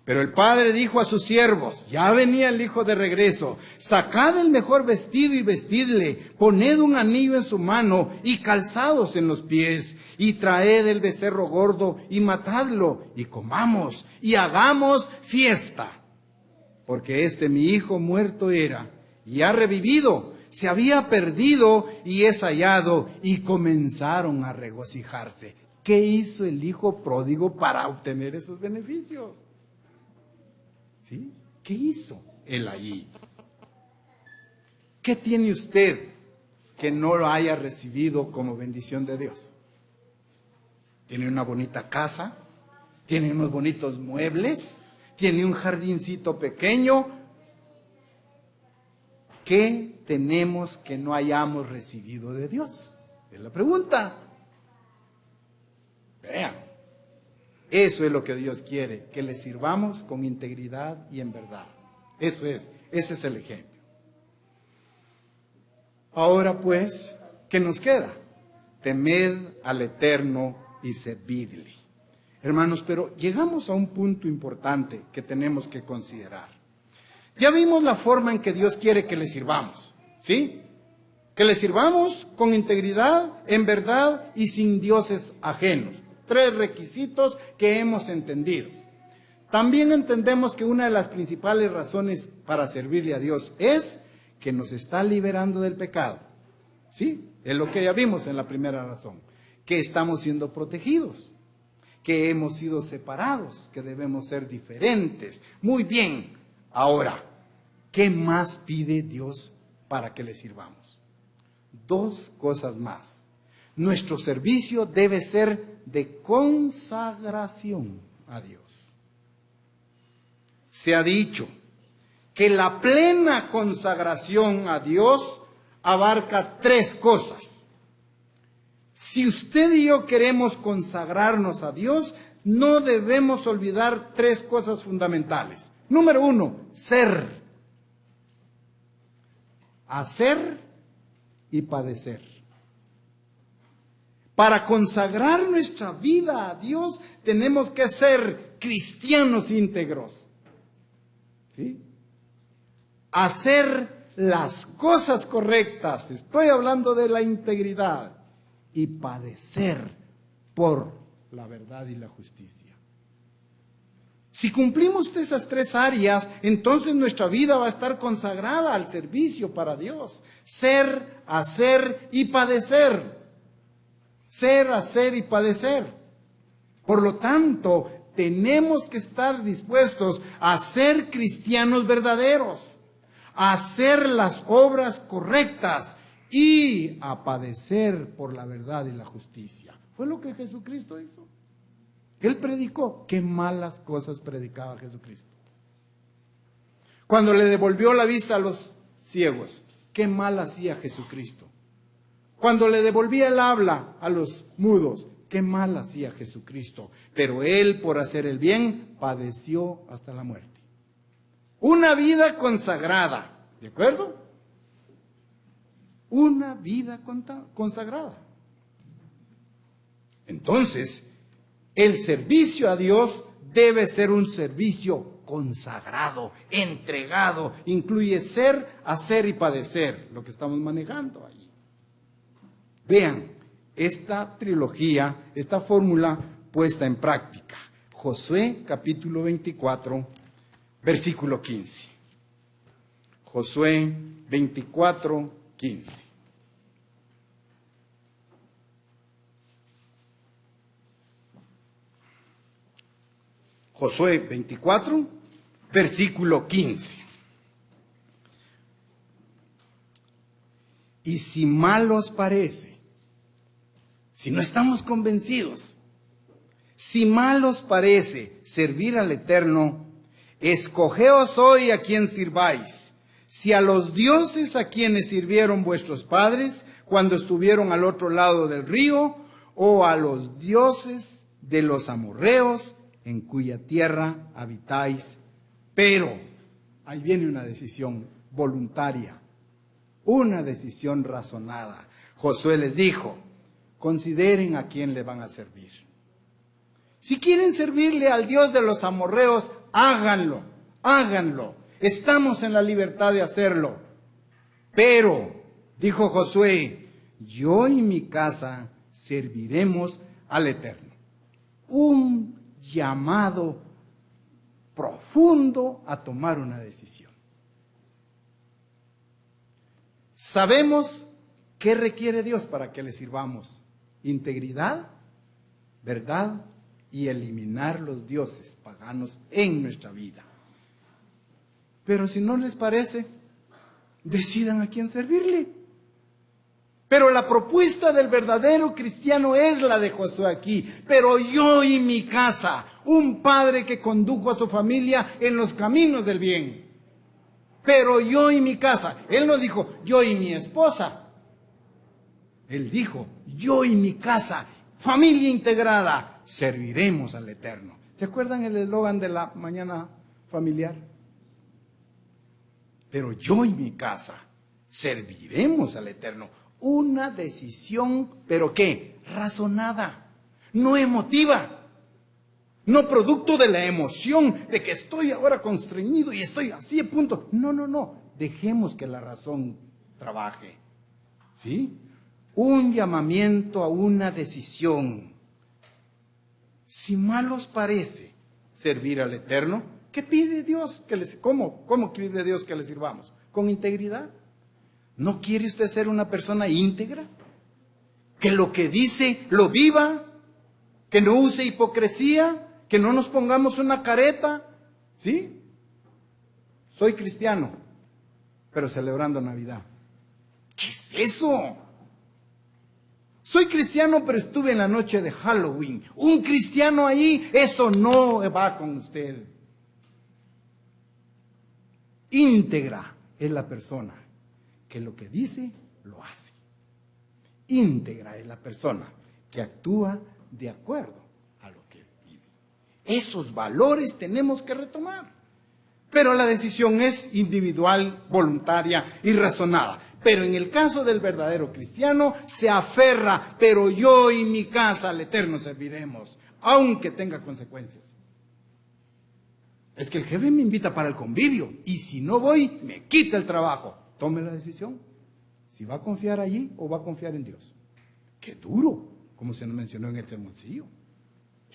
Pero el padre dijo a sus siervos: ya venía el hijo de regreso, sacad el mejor vestido y vestidle, poned un anillo en su mano y calzados en los pies, y traed el becerro gordo y matadlo, y comamos y hagamos fiesta. Porque mi hijo muerto era y ha revivido, se había perdido y es hallado. Y comenzaron a regocijarse. ¿Qué hizo el hijo pródigo para obtener esos beneficios? ¿Sí? ¿Qué hizo él allí? ¿Qué tiene usted que no lo haya recibido como bendición de Dios? ¿Tiene una bonita casa? ¿Tiene unos bonitos muebles? ¿Tiene un jardincito pequeño? ¿Qué tenemos que no hayamos recibido de Dios? Es la pregunta. Vean. Eso es lo que Dios quiere, que le sirvamos con integridad y en verdad. Ese es el ejemplo. Ahora pues, ¿qué nos queda? Temed al Eterno y servidle. Hermanos, pero llegamos a un punto importante que tenemos que considerar. Ya vimos la forma en que Dios quiere que le sirvamos, ¿sí? Que le sirvamos con integridad, en verdad y sin dioses ajenos. 3 requisitos que hemos entendido. También entendemos que una de las principales razones para servirle a Dios es que nos está liberando del pecado. ¿Sí? Es lo que ya vimos en la primera razón. Que estamos siendo protegidos, que hemos sido separados, que debemos ser diferentes. Muy bien. Ahora, ¿qué más pide Dios para que le sirvamos? 2 cosas más. Nuestro servicio debe ser de consagración a Dios. Se ha dicho que la plena consagración a Dios abarca 3 cosas. Si usted y yo queremos consagrarnos a Dios, no debemos olvidar 3 cosas fundamentales. Número 1, ser, hacer y padecer. Para consagrar nuestra vida a Dios, tenemos que ser cristianos íntegros. ¿Sí? Hacer las cosas correctas, estoy hablando de la integridad, y padecer por la verdad y la justicia. Si cumplimos esas 3 áreas, entonces nuestra vida va a estar consagrada al servicio para Dios. Ser, hacer y padecer. Ser, hacer y padecer. Por lo tanto, tenemos que estar dispuestos a ser cristianos verdaderos, a hacer las obras correctas y a padecer por la verdad y la justicia. Fue lo que Jesucristo hizo. Él predicó. ¿Qué malas cosas predicaba Jesucristo? Cuando le devolvió la vista a los ciegos, ¿qué mal hacía Jesucristo? Cuando le devolvía el habla a los mudos, qué mal hacía Jesucristo. Pero él, por hacer el bien, padeció hasta la muerte. Una vida consagrada, ¿de acuerdo? Una vida consagrada. Entonces, el servicio a Dios debe ser un servicio consagrado, entregado, incluye ser, hacer y padecer, lo que estamos manejando ahí. Vean, esta trilogía, esta fórmula puesta en práctica. Josué capítulo 24, versículo 15. Josué 24, 15. Josué 24, versículo 15. Y si mal os parece, si no estamos convencidos, si mal os parece servir al Eterno, escogeos hoy a quien sirváis, si a los dioses a quienes sirvieron vuestros padres cuando estuvieron al otro lado del río, o a los dioses de los amorreos en cuya tierra habitáis. Pero ahí viene una decisión voluntaria, una decisión razonada. Josué les dijo, consideren a quién le van a servir. Si quieren servirle al Dios de los amorreos, háganlo, háganlo. Estamos en la libertad de hacerlo. Pero, dijo Josué, yo y mi casa serviremos al Eterno. Un llamado profundo a tomar una decisión. Sabemos qué requiere Dios para que le sirvamos: integridad, verdad y eliminar los dioses paganos en nuestra vida. Pero si no les parece, decidan a quién servirle. Pero la propuesta del verdadero cristiano es la de Josué aquí. Pero yo y mi casa, un padre que condujo a su familia en los caminos del bien. Pero yo y mi casa. Él no dijo yo y mi esposa. Él dijo yo y mi casa, familia integrada, serviremos al Eterno. ¿Se acuerdan el eslogan de la mañana familiar? Pero yo y mi casa serviremos al Eterno. Una decisión, ¿pero qué? Razonada, no emotiva, no producto de la emoción, de que estoy ahora constreñido y estoy así a punto. No, no, no, dejemos que la razón trabaje, ¿sí? Un llamamiento a una decisión. Si mal os parece servir al Eterno, ¿qué pide Dios? ¿Cómo pide Dios que le sirvamos? ¿Con integridad? ¿No quiere usted ser una persona íntegra? Que lo que dice lo viva, que no use hipocresía, que no nos pongamos una careta, ¿sí? Soy cristiano, pero celebrando Navidad. ¿Qué es eso? Soy cristiano, pero estuve en la noche de Halloween. Un cristiano ahí, eso no va con usted. Íntegra es la persona que lo que dice, lo hace. Íntegra es la persona que actúa de acuerdo a lo que vive. Esos valores tenemos que retomar. Pero la decisión es individual, voluntaria y razonada. Pero en el caso del verdadero cristiano, se aferra, pero yo y mi casa al Eterno serviremos, aunque tenga consecuencias. Es que el jefe me invita para el convivio, y si no voy, me quita el trabajo. Tome la decisión, si va a confiar allí o va a confiar en Dios. Qué duro, como se nos mencionó en el sermoncillo.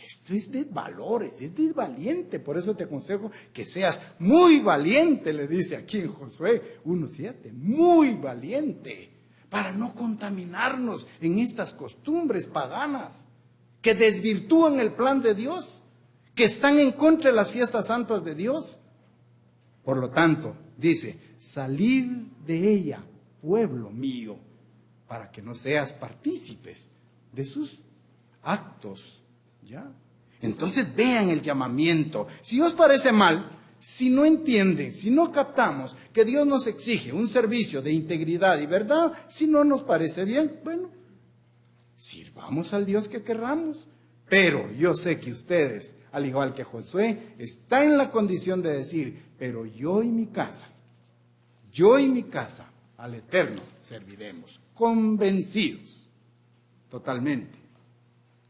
Esto es de valores, es de valiente. Por eso te aconsejo que seas muy valiente, le dice aquí en Josué 1:7, muy valiente, para no contaminarnos en estas costumbres paganas que desvirtúan el plan de Dios, que están en contra de las fiestas santas de Dios. Por lo tanto, dice, salid de ella, pueblo mío, para que no seas partícipes de sus actos. ¿Ya? Entonces vean el llamamiento. Si os parece mal, si no entienden, si no captamos que Dios nos exige un servicio de integridad y verdad, si no nos parece bien, bueno, sirvamos al Dios que querramos. Pero yo sé que ustedes, al igual que Josué, están en la condición de decir, pero yo y mi casa al Eterno serviremos, convencidos, totalmente.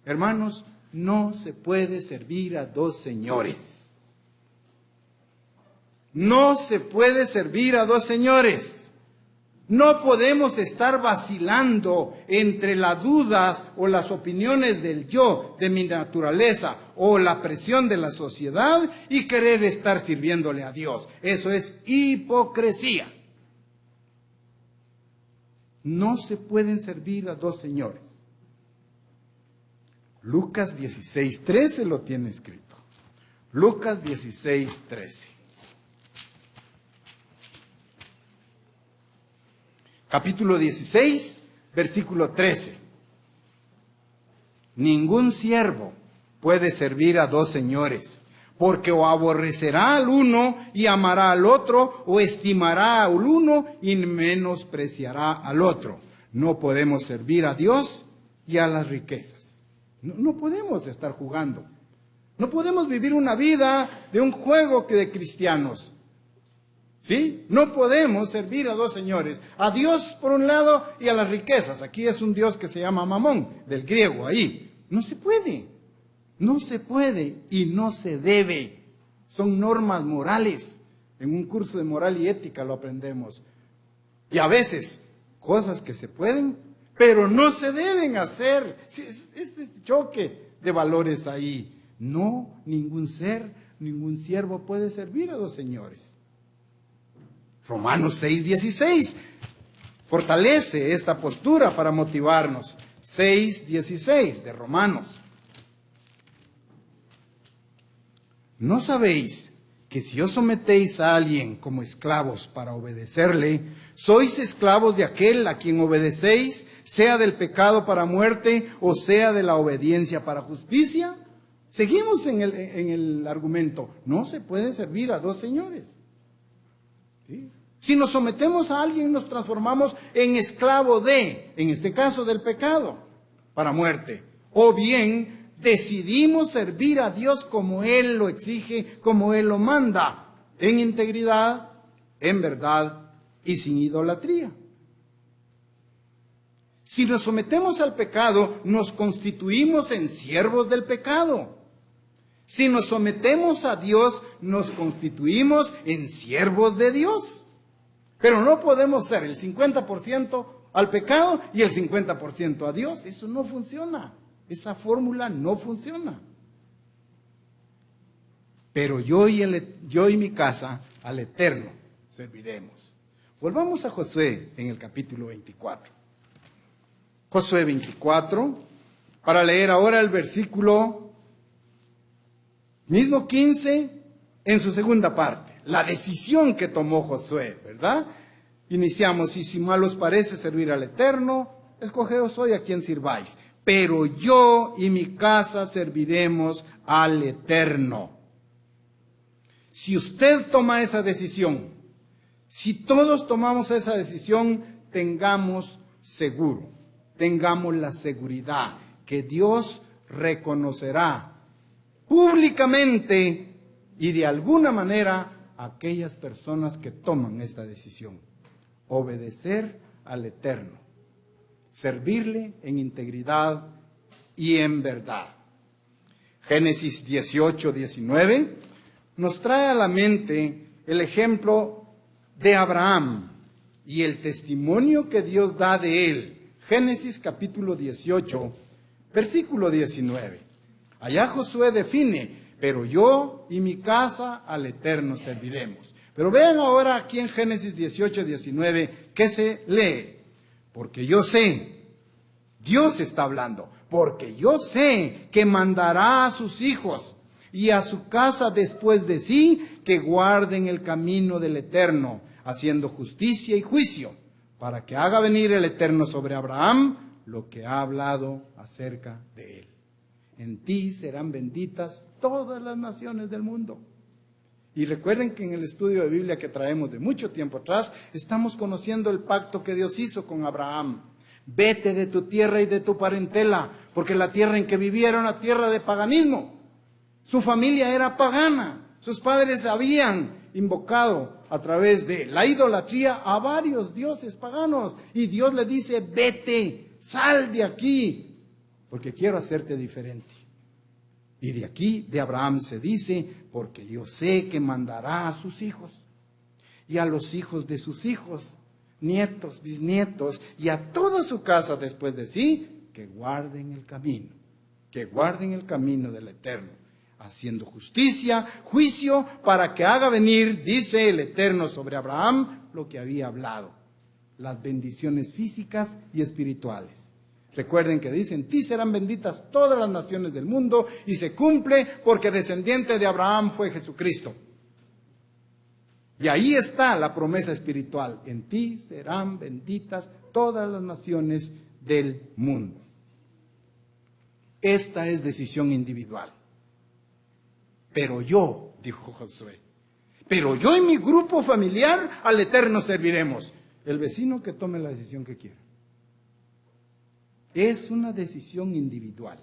Hermanos, no se puede servir a dos señores. No se puede servir a dos señores. No podemos estar vacilando entre las dudas o las opiniones del yo, de mi naturaleza, o la presión de la sociedad y querer estar sirviéndole a Dios. Eso es hipocresía. No se pueden servir a dos señores. Lucas 16:13 lo tiene escrito. Lucas 16:13. Capítulo 16, versículo 13. Ningún siervo puede servir a dos señores, porque o aborrecerá al uno y amará al otro, o estimará al uno y menospreciará al otro. No podemos servir a Dios y a las riquezas. No podemos estar jugando. No podemos vivir una vida de un juego que de cristianos. ¿Sí? No podemos servir a dos señores, a Dios por un lado y a las riquezas. Aquí es un Dios que se llama Mamón, del griego ahí. No se puede y no se debe. Son normas morales. En un curso de moral y ética lo aprendemos. Y a veces, cosas que se pueden, pero no se deben hacer. Es este choque de valores ahí. No, ningún ser, ningún siervo puede servir a dos señores. Romanos 6:16 fortalece esta postura para motivarnos. 6:16 de Romanos. ¿No sabéis que si os sometéis a alguien como esclavos para obedecerle, sois esclavos de aquel a quien obedecéis, sea del pecado para muerte o sea de la obediencia para justicia? Seguimos en el argumento. No se puede servir a dos señores. ¿Sí? Si nos sometemos a alguien, nos transformamos en esclavo de, en este caso, del pecado para muerte. O bien decidimos servir a Dios como Él lo exige, como Él lo manda, en integridad, en verdad y sin idolatría. Si nos sometemos al pecado, nos constituimos en siervos del pecado. Si nos sometemos a Dios, nos constituimos en siervos de Dios. Pero no podemos ser el 50% al pecado y el 50% a Dios. Eso no funciona. Esa fórmula no funciona. Pero yo y mi casa al Eterno serviremos. Volvamos a Josué en el capítulo 24. Josué 24, para leer ahora el versículo mismo 15 en su segunda parte. La decisión que tomó Josué, ¿verdad? Iniciamos, y si mal os parece servir al Eterno, escogeos hoy a quien sirváis. Pero yo y mi casa serviremos al Eterno. Si usted toma esa decisión, si todos tomamos esa decisión, tengamos la seguridad que Dios reconocerá públicamente y de alguna manera a aquellas personas que toman esta decisión. Obedecer al Eterno, servirle en integridad y en verdad. Génesis 18:19 nos trae a la mente el ejemplo de Abraham y el testimonio que Dios da de él. Génesis capítulo 18, versículo 19. Allá Josué define: pero yo y mi casa al Eterno serviremos. Pero vean ahora aquí en Génesis 18:19, ¿qué se lee? Porque yo sé, Dios está hablando, porque yo sé que mandará a sus hijos y a su casa después de sí, que guarden el camino del Eterno, haciendo justicia y juicio, para que haga venir el Eterno sobre Abraham lo que ha hablado acerca de él. En ti serán benditas todas las naciones del mundo. Y recuerden que en el estudio de Biblia que traemos de mucho tiempo atrás, estamos conociendo el pacto que Dios hizo con Abraham. Vete de tu tierra y de tu parentela, porque la tierra en que vivieron era tierra de paganismo. Su familia era pagana. Sus padres habían invocado a través de la idolatría a varios dioses paganos. Y Dios le dice: vete, sal de aquí. porque quiero hacerte diferente. Y de aquí, de Abraham se dice, porque yo sé que mandará a sus hijos y a los hijos de sus hijos, nietos, bisnietos, y a toda su casa después de sí, que guarden el camino del Eterno, haciendo justicia, juicio, para que haga venir, dice el Eterno sobre Abraham, lo que había hablado, las bendiciones físicas y espirituales. Recuerden que dice, en ti serán benditas todas las naciones del mundo, y se cumple porque descendiente de Abraham fue Jesucristo. Y ahí está la promesa espiritual, en ti serán benditas todas las naciones del mundo. Esta es decisión individual. Pero yo, dijo Josué, pero yo y mi grupo familiar al Eterno serviremos. El vecino que tome la decisión que quiera. Es una decisión individual.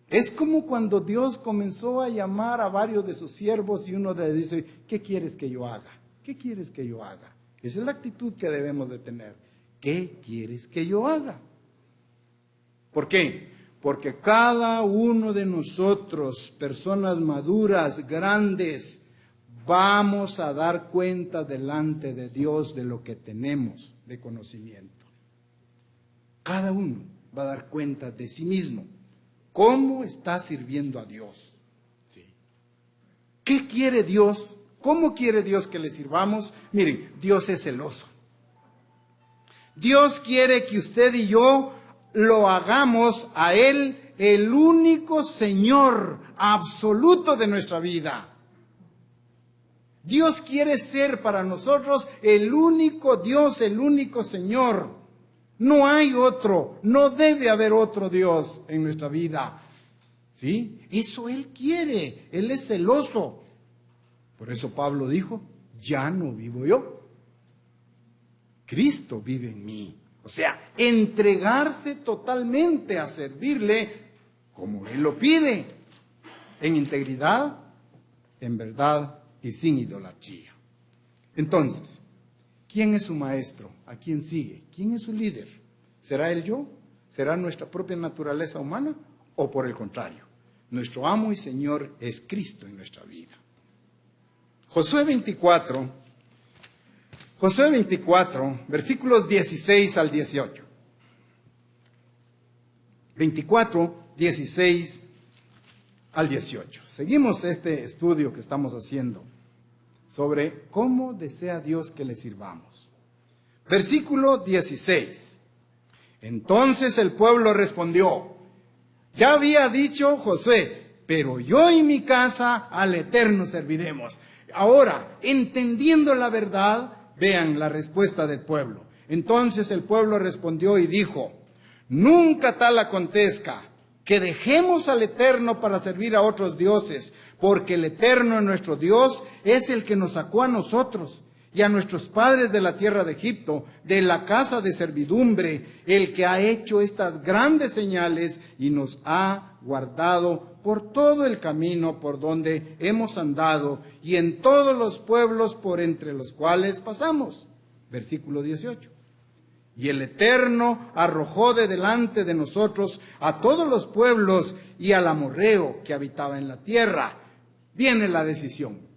Es como cuando Dios comenzó a llamar a varios de sus siervos y uno le dice, ¿qué quieres que yo haga? ¿Qué quieres que yo haga? Esa es la actitud que debemos de tener. ¿Qué quieres que yo haga? ¿Por qué? Porque cada uno de nosotros, personas maduras, grandes, vamos a dar cuenta delante de Dios de lo que tenemos de conocimiento. Cada uno va a dar cuenta de sí mismo. ¿Cómo está sirviendo a Dios? ¿Sí? ¿Qué quiere Dios? ¿Cómo quiere Dios que le sirvamos? Miren, Dios es celoso. Dios quiere que usted y yo lo hagamos a Él el único Señor absoluto de nuestra vida. Dios quiere ser para nosotros el único Dios, el único Señor. No hay otro, no debe haber otro Dios en nuestra vida. ¿Sí? Eso Él quiere, Él es celoso. Por eso Pablo dijo, ya no vivo yo, Cristo vive en mí. O sea, entregarse totalmente a servirle como Él lo pide, en integridad, en verdad y sin idolatría. Entonces, ¿quién es su maestro? ¿A quién sigue? ¿Quién es su líder? ¿Será el yo? ¿Será nuestra propia naturaleza humana? ¿O por el contrario? Nuestro amo y Señor es Cristo en nuestra vida. Josué 24, versículos 16 al 18. 24, 16 al 18. Seguimos este estudio que estamos haciendo sobre cómo desea Dios que le sirvamos. Versículo 16. Entonces el pueblo respondió, ya había dicho Josué, pero yo y mi casa al Eterno serviremos. Ahora, entendiendo la verdad, vean la respuesta del pueblo. Entonces el pueblo respondió y dijo, nunca tal acontezca que dejemos al Eterno para servir a otros dioses, porque el Eterno nuestro Dios es el que nos sacó a nosotros y a nuestros padres de la tierra de Egipto, de la casa de servidumbre, el que ha hecho estas grandes señales y nos ha guardado por todo el camino por donde hemos andado y en todos los pueblos por entre los cuales pasamos. Versículo 18. Y el Eterno arrojó de delante de nosotros a todos los pueblos y al amorreo que habitaba en la tierra. Viene la decisión.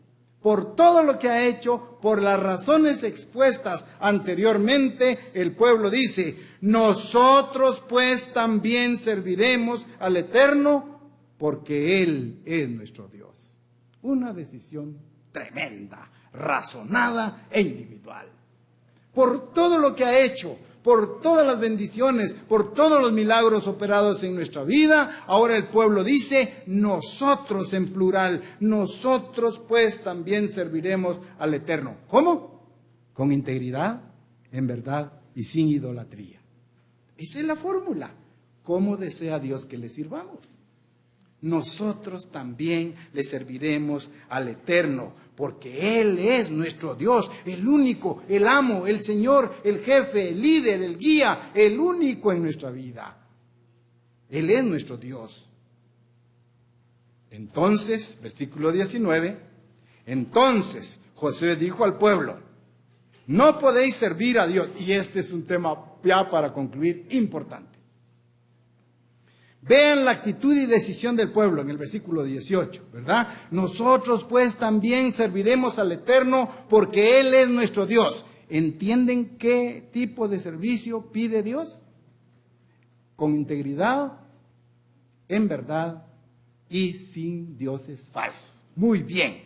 Por todo lo que ha hecho, por las razones expuestas anteriormente, el pueblo dice, nosotros pues también serviremos al Eterno porque Él es nuestro Dios. Una decisión tremenda, razonada e individual. Por todo lo que ha hecho, por todas las bendiciones, por todos los milagros operados en nuestra vida, ahora el pueblo dice, nosotros en plural, nosotros pues también serviremos al Eterno. ¿Cómo? Con integridad, en verdad y sin idolatría. Esa es la fórmula. ¿Cómo desea Dios que le sirvamos? Nosotros también le serviremos al Eterno, porque Él es nuestro Dios, el único, el amo, el Señor, el jefe, el líder, el guía, el único en nuestra vida. Él es nuestro Dios. Entonces, versículo 19, entonces Josué dijo al pueblo, no podéis servir a Dios, y este es un tema ya para concluir importante. Vean la actitud y decisión del pueblo en el versículo 18, ¿verdad? Nosotros pues también serviremos al Eterno porque Él es nuestro Dios. ¿Entienden qué tipo de servicio pide Dios? Con integridad, en verdad y sin dioses falsos. Muy bien.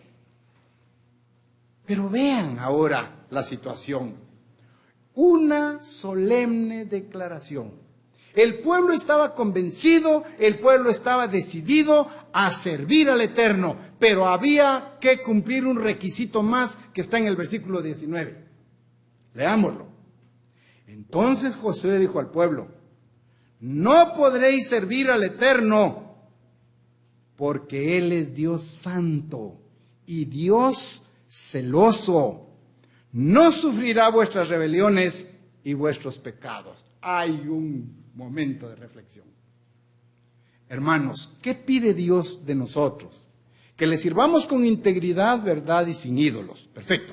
Pero vean ahora la situación. Una solemne declaración. El pueblo estaba convencido, el pueblo estaba decidido a servir al Eterno, pero había que cumplir un requisito más que está en el versículo 19. Leámoslo. Entonces Josué dijo al pueblo: no podréis servir al Eterno, porque Él es Dios santo y Dios celoso. No sufrirá vuestras rebeliones y vuestros pecados. Hay un momento de reflexión. Hermanos, ¿qué pide Dios de nosotros? Que le sirvamos con integridad, verdad y sin ídolos. Perfecto.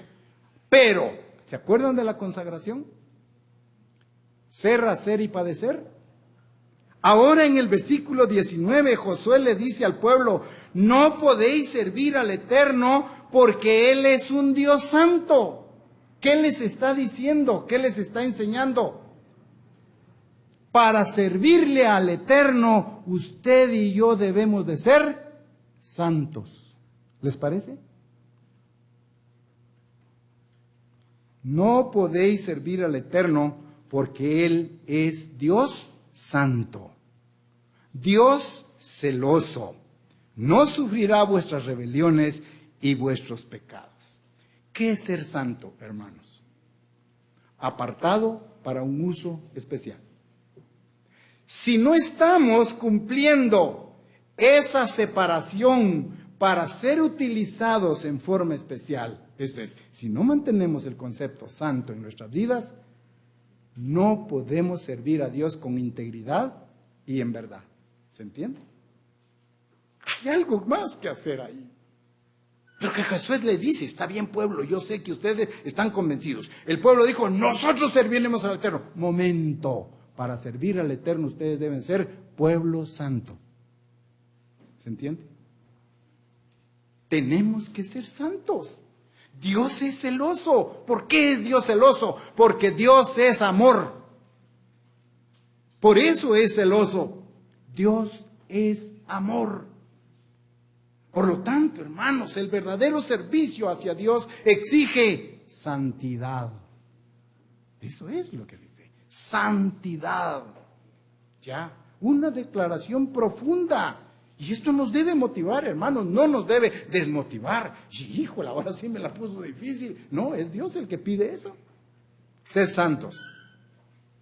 Pero, ¿se acuerdan de la consagración? Ser, hacer y padecer. Ahora en el versículo 19, Josué le dice al pueblo: no podéis servir al Eterno porque Él es un Dios santo. ¿Qué les está diciendo? ¿Qué les está enseñando? Para servirle al Eterno, usted y yo debemos de ser santos. ¿Les parece? No podéis servir al Eterno porque Él es Dios santo, Dios celoso. No sufrirá vuestras rebeliones y vuestros pecados. ¿Qué es ser santo, hermanos? Apartado para un uso especial. Si no estamos cumpliendo esa separación para ser utilizados en forma especial, esto es, si no mantenemos el concepto santo en nuestras vidas, no podemos servir a Dios con integridad y en verdad. ¿Se entiende? Hay algo más que hacer ahí. Pero que Jesús le dice: está bien, pueblo, yo sé que ustedes están convencidos. El pueblo dijo: nosotros serviremos al Eterno. Momento, para servir al Eterno ustedes deben ser pueblo santo. ¿Se entiende? Tenemos que ser santos. Dios es celoso. ¿Por qué es Dios celoso? Porque Dios es amor. Por eso es celoso. Dios es amor. Por lo tanto, hermanos, el verdadero servicio hacia Dios exige santidad. Eso es lo que dice. Santidad. Ya, una declaración profunda. Y esto nos debe motivar, hermanos, no nos debe desmotivar. Híjole, ahora sí me la puso difícil. No, es Dios el que pide eso. Sed santos,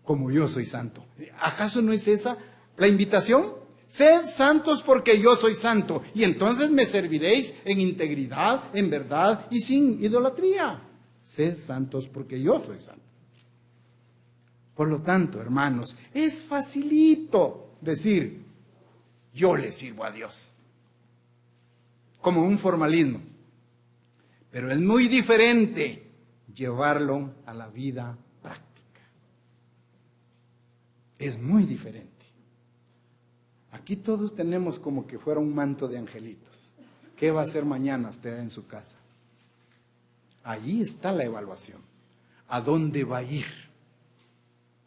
como yo soy santo. ¿Acaso no es esa la invitación? Sed santos porque yo soy santo, y entonces me serviréis en integridad, en verdad y sin idolatría. Sed santos porque yo soy santo. Por lo tanto, hermanos, es facilito decir: yo le sirvo a Dios, como un formalismo. Pero es muy diferente llevarlo a la vida práctica. Es muy diferente. Aquí todos tenemos como que fuera un manto de angelitos. ¿Qué va a hacer mañana usted en su casa? Allí está la evaluación. ¿A dónde va a ir?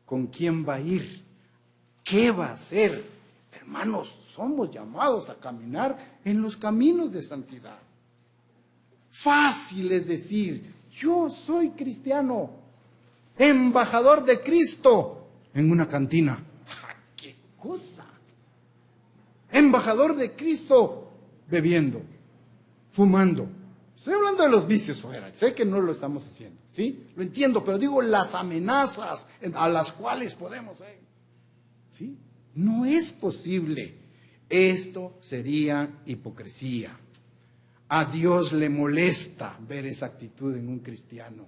¿Con quién va a ir? ¿Qué va a hacer? Hermanos, somos llamados a caminar en los caminos de santidad. Fácil es decir: yo soy cristiano, embajador de Cristo, en una cantina. ¡Qué cosa! Embajador de Cristo bebiendo, fumando. Estoy hablando de los vicios fuera, sé que no lo estamos haciendo, ¿sí? Lo entiendo, pero digo las amenazas a las cuales podemos, ¿sí? No es posible. Esto sería hipocresía. A Dios le molesta ver esa actitud en un cristiano,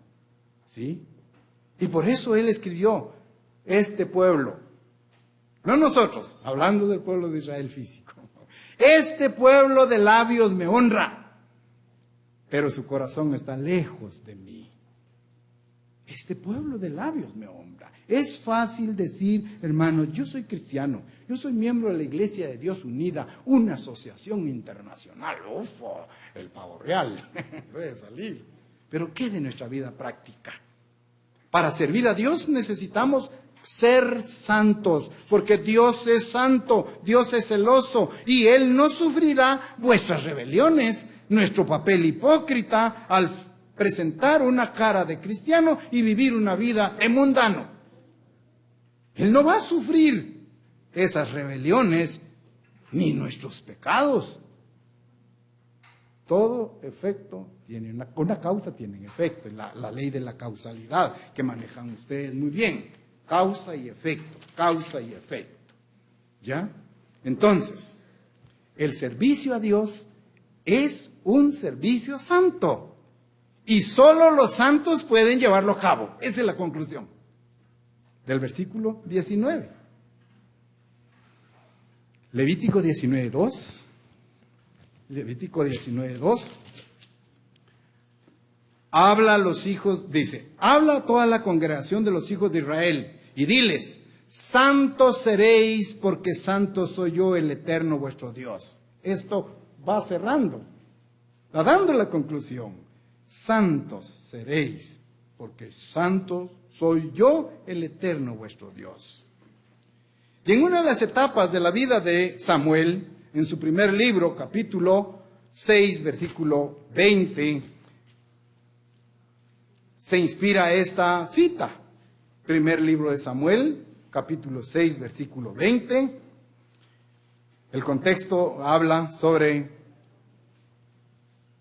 ¿sí? Y por eso Él escribió: este pueblo, no nosotros, hablando del pueblo de Israel físico, este pueblo de labios me honra, pero su corazón está lejos de mí. Este pueblo de labios me honra. Es fácil decir, hermanos, yo soy cristiano, yo soy miembro de la Iglesia de Dios Unida, una asociación internacional. ¡Uf! El pavo real puede salir. Pero ¿qué de nuestra vida práctica? Para servir a Dios necesitamos ser santos, porque Dios es santo, Dios es celoso, y Él no sufrirá vuestras rebeliones, nuestro papel hipócrita al presentar una cara de cristiano y vivir una vida de mundano. Él no va a sufrir esas rebeliones ni nuestros pecados. Todo efecto tiene una causa, tiene un efecto. La ley de la causalidad que manejan ustedes muy bien. Causa y efecto, causa y efecto. ¿Ya? Entonces, el servicio a Dios es un servicio santo. Y solo los santos pueden llevarlo a cabo. Esa es la conclusión del versículo 19. Levítico 19:2. Levítico 19:2. Habla a los hijos, dice, habla a toda la congregación de los hijos de Israel y diles, santos seréis porque santo soy yo el eterno vuestro Dios. Esto va cerrando, va dando la conclusión. Santos seréis porque santo soy yo el eterno vuestro Dios. Y en una de las etapas de la vida de Samuel, en su primer libro, capítulo 6, versículo 20, se inspira esta cita. Primer libro de Samuel, capítulo 6, versículo 20. El contexto habla sobre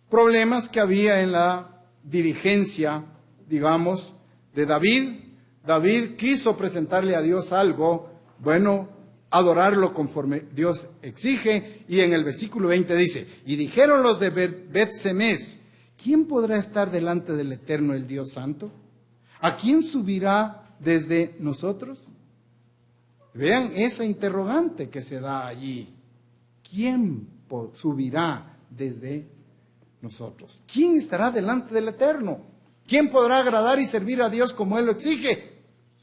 problemas que había en la dirigencia, digamos, de David. David quiso presentarle a Dios algo, bueno, adorarlo conforme Dios exige, y en el versículo 20 dice, y dijeron los de Bet-Semes, ¿quién podrá estar delante del Eterno, el Dios Santo? ¿A quién subirá desde nosotros? Vean esa interrogante que se da allí. ¿Quién subirá desde nosotros? ¿Quién estará delante del Eterno? ¿Quién podrá agradar y servir a Dios como Él lo exige?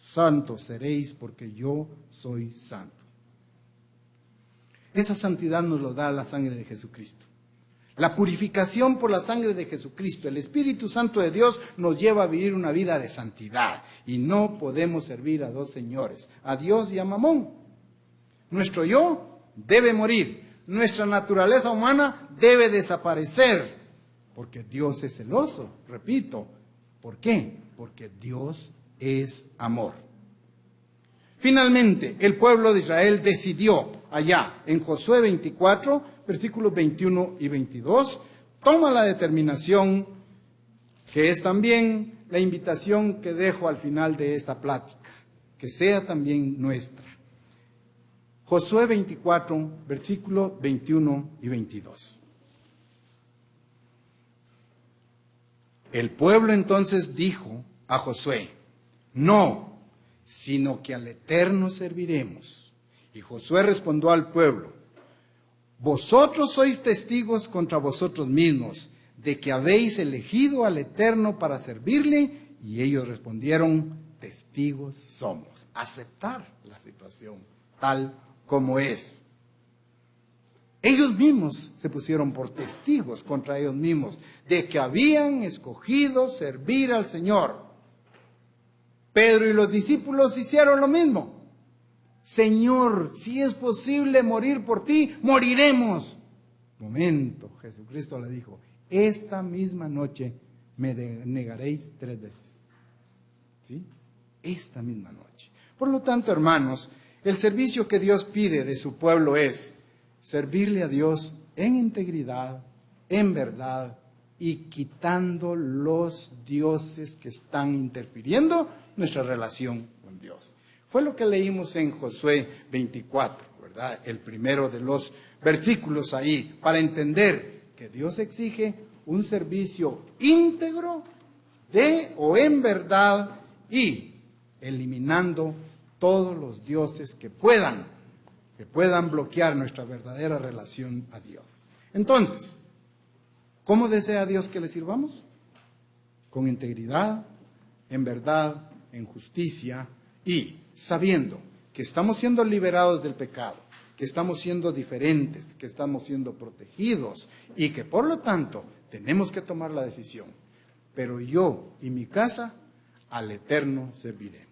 Santos seréis porque yo soy santo. Esa santidad nos lo da la sangre de Jesucristo. La purificación por la sangre de Jesucristo, el Espíritu Santo de Dios nos lleva a vivir una vida de santidad. Y no podemos servir a dos señores, a Dios y a Mamón. Nuestro yo debe morir, nuestra naturaleza humana debe desaparecer, porque Dios es celoso, repito. ¿Por qué? Porque Dios es amor. Finalmente, el pueblo de Israel decidió allá en Josué 24, versículos 21 y 22, toma la determinación que es también la invitación que dejo al final de esta plática, que sea también nuestra. Josué 24, versículos 21 y 22. El pueblo entonces dijo a Josué, no, sino que al Eterno serviremos. Y Josué respondió al pueblo, vosotros sois testigos contra vosotros mismos de que habéis elegido al Eterno para servirle. Y ellos respondieron, testigos somos. Aceptar la situación tal como es. Ellos mismos se pusieron por testigos contra ellos mismos de que habían escogido servir al Señor. Pedro y los discípulos hicieron lo mismo. Señor, si es posible morir por ti, moriremos. Momento, Jesucristo le dijo, esta misma noche me negaréis 3 veces. ¿Sí? Esta misma noche. Por lo tanto, hermanos, el servicio que Dios pide de su pueblo es servirle a Dios en integridad, en verdad y quitando los dioses que están interfiriendo nuestra relación con Dios. Fue lo que leímos en Josué 24, ¿verdad? El primero de los versículos ahí, para entender que Dios exige un servicio íntegro de o en verdad y eliminando todos los dioses que puedan bloquear nuestra verdadera relación a Dios. Entonces, ¿cómo desea Dios que le sirvamos? Con integridad, en verdad, en justicia y sabiendo que estamos siendo liberados del pecado, que estamos siendo diferentes, que estamos siendo protegidos y que por lo tanto tenemos que tomar la decisión. Pero yo y mi casa al Eterno serviremos.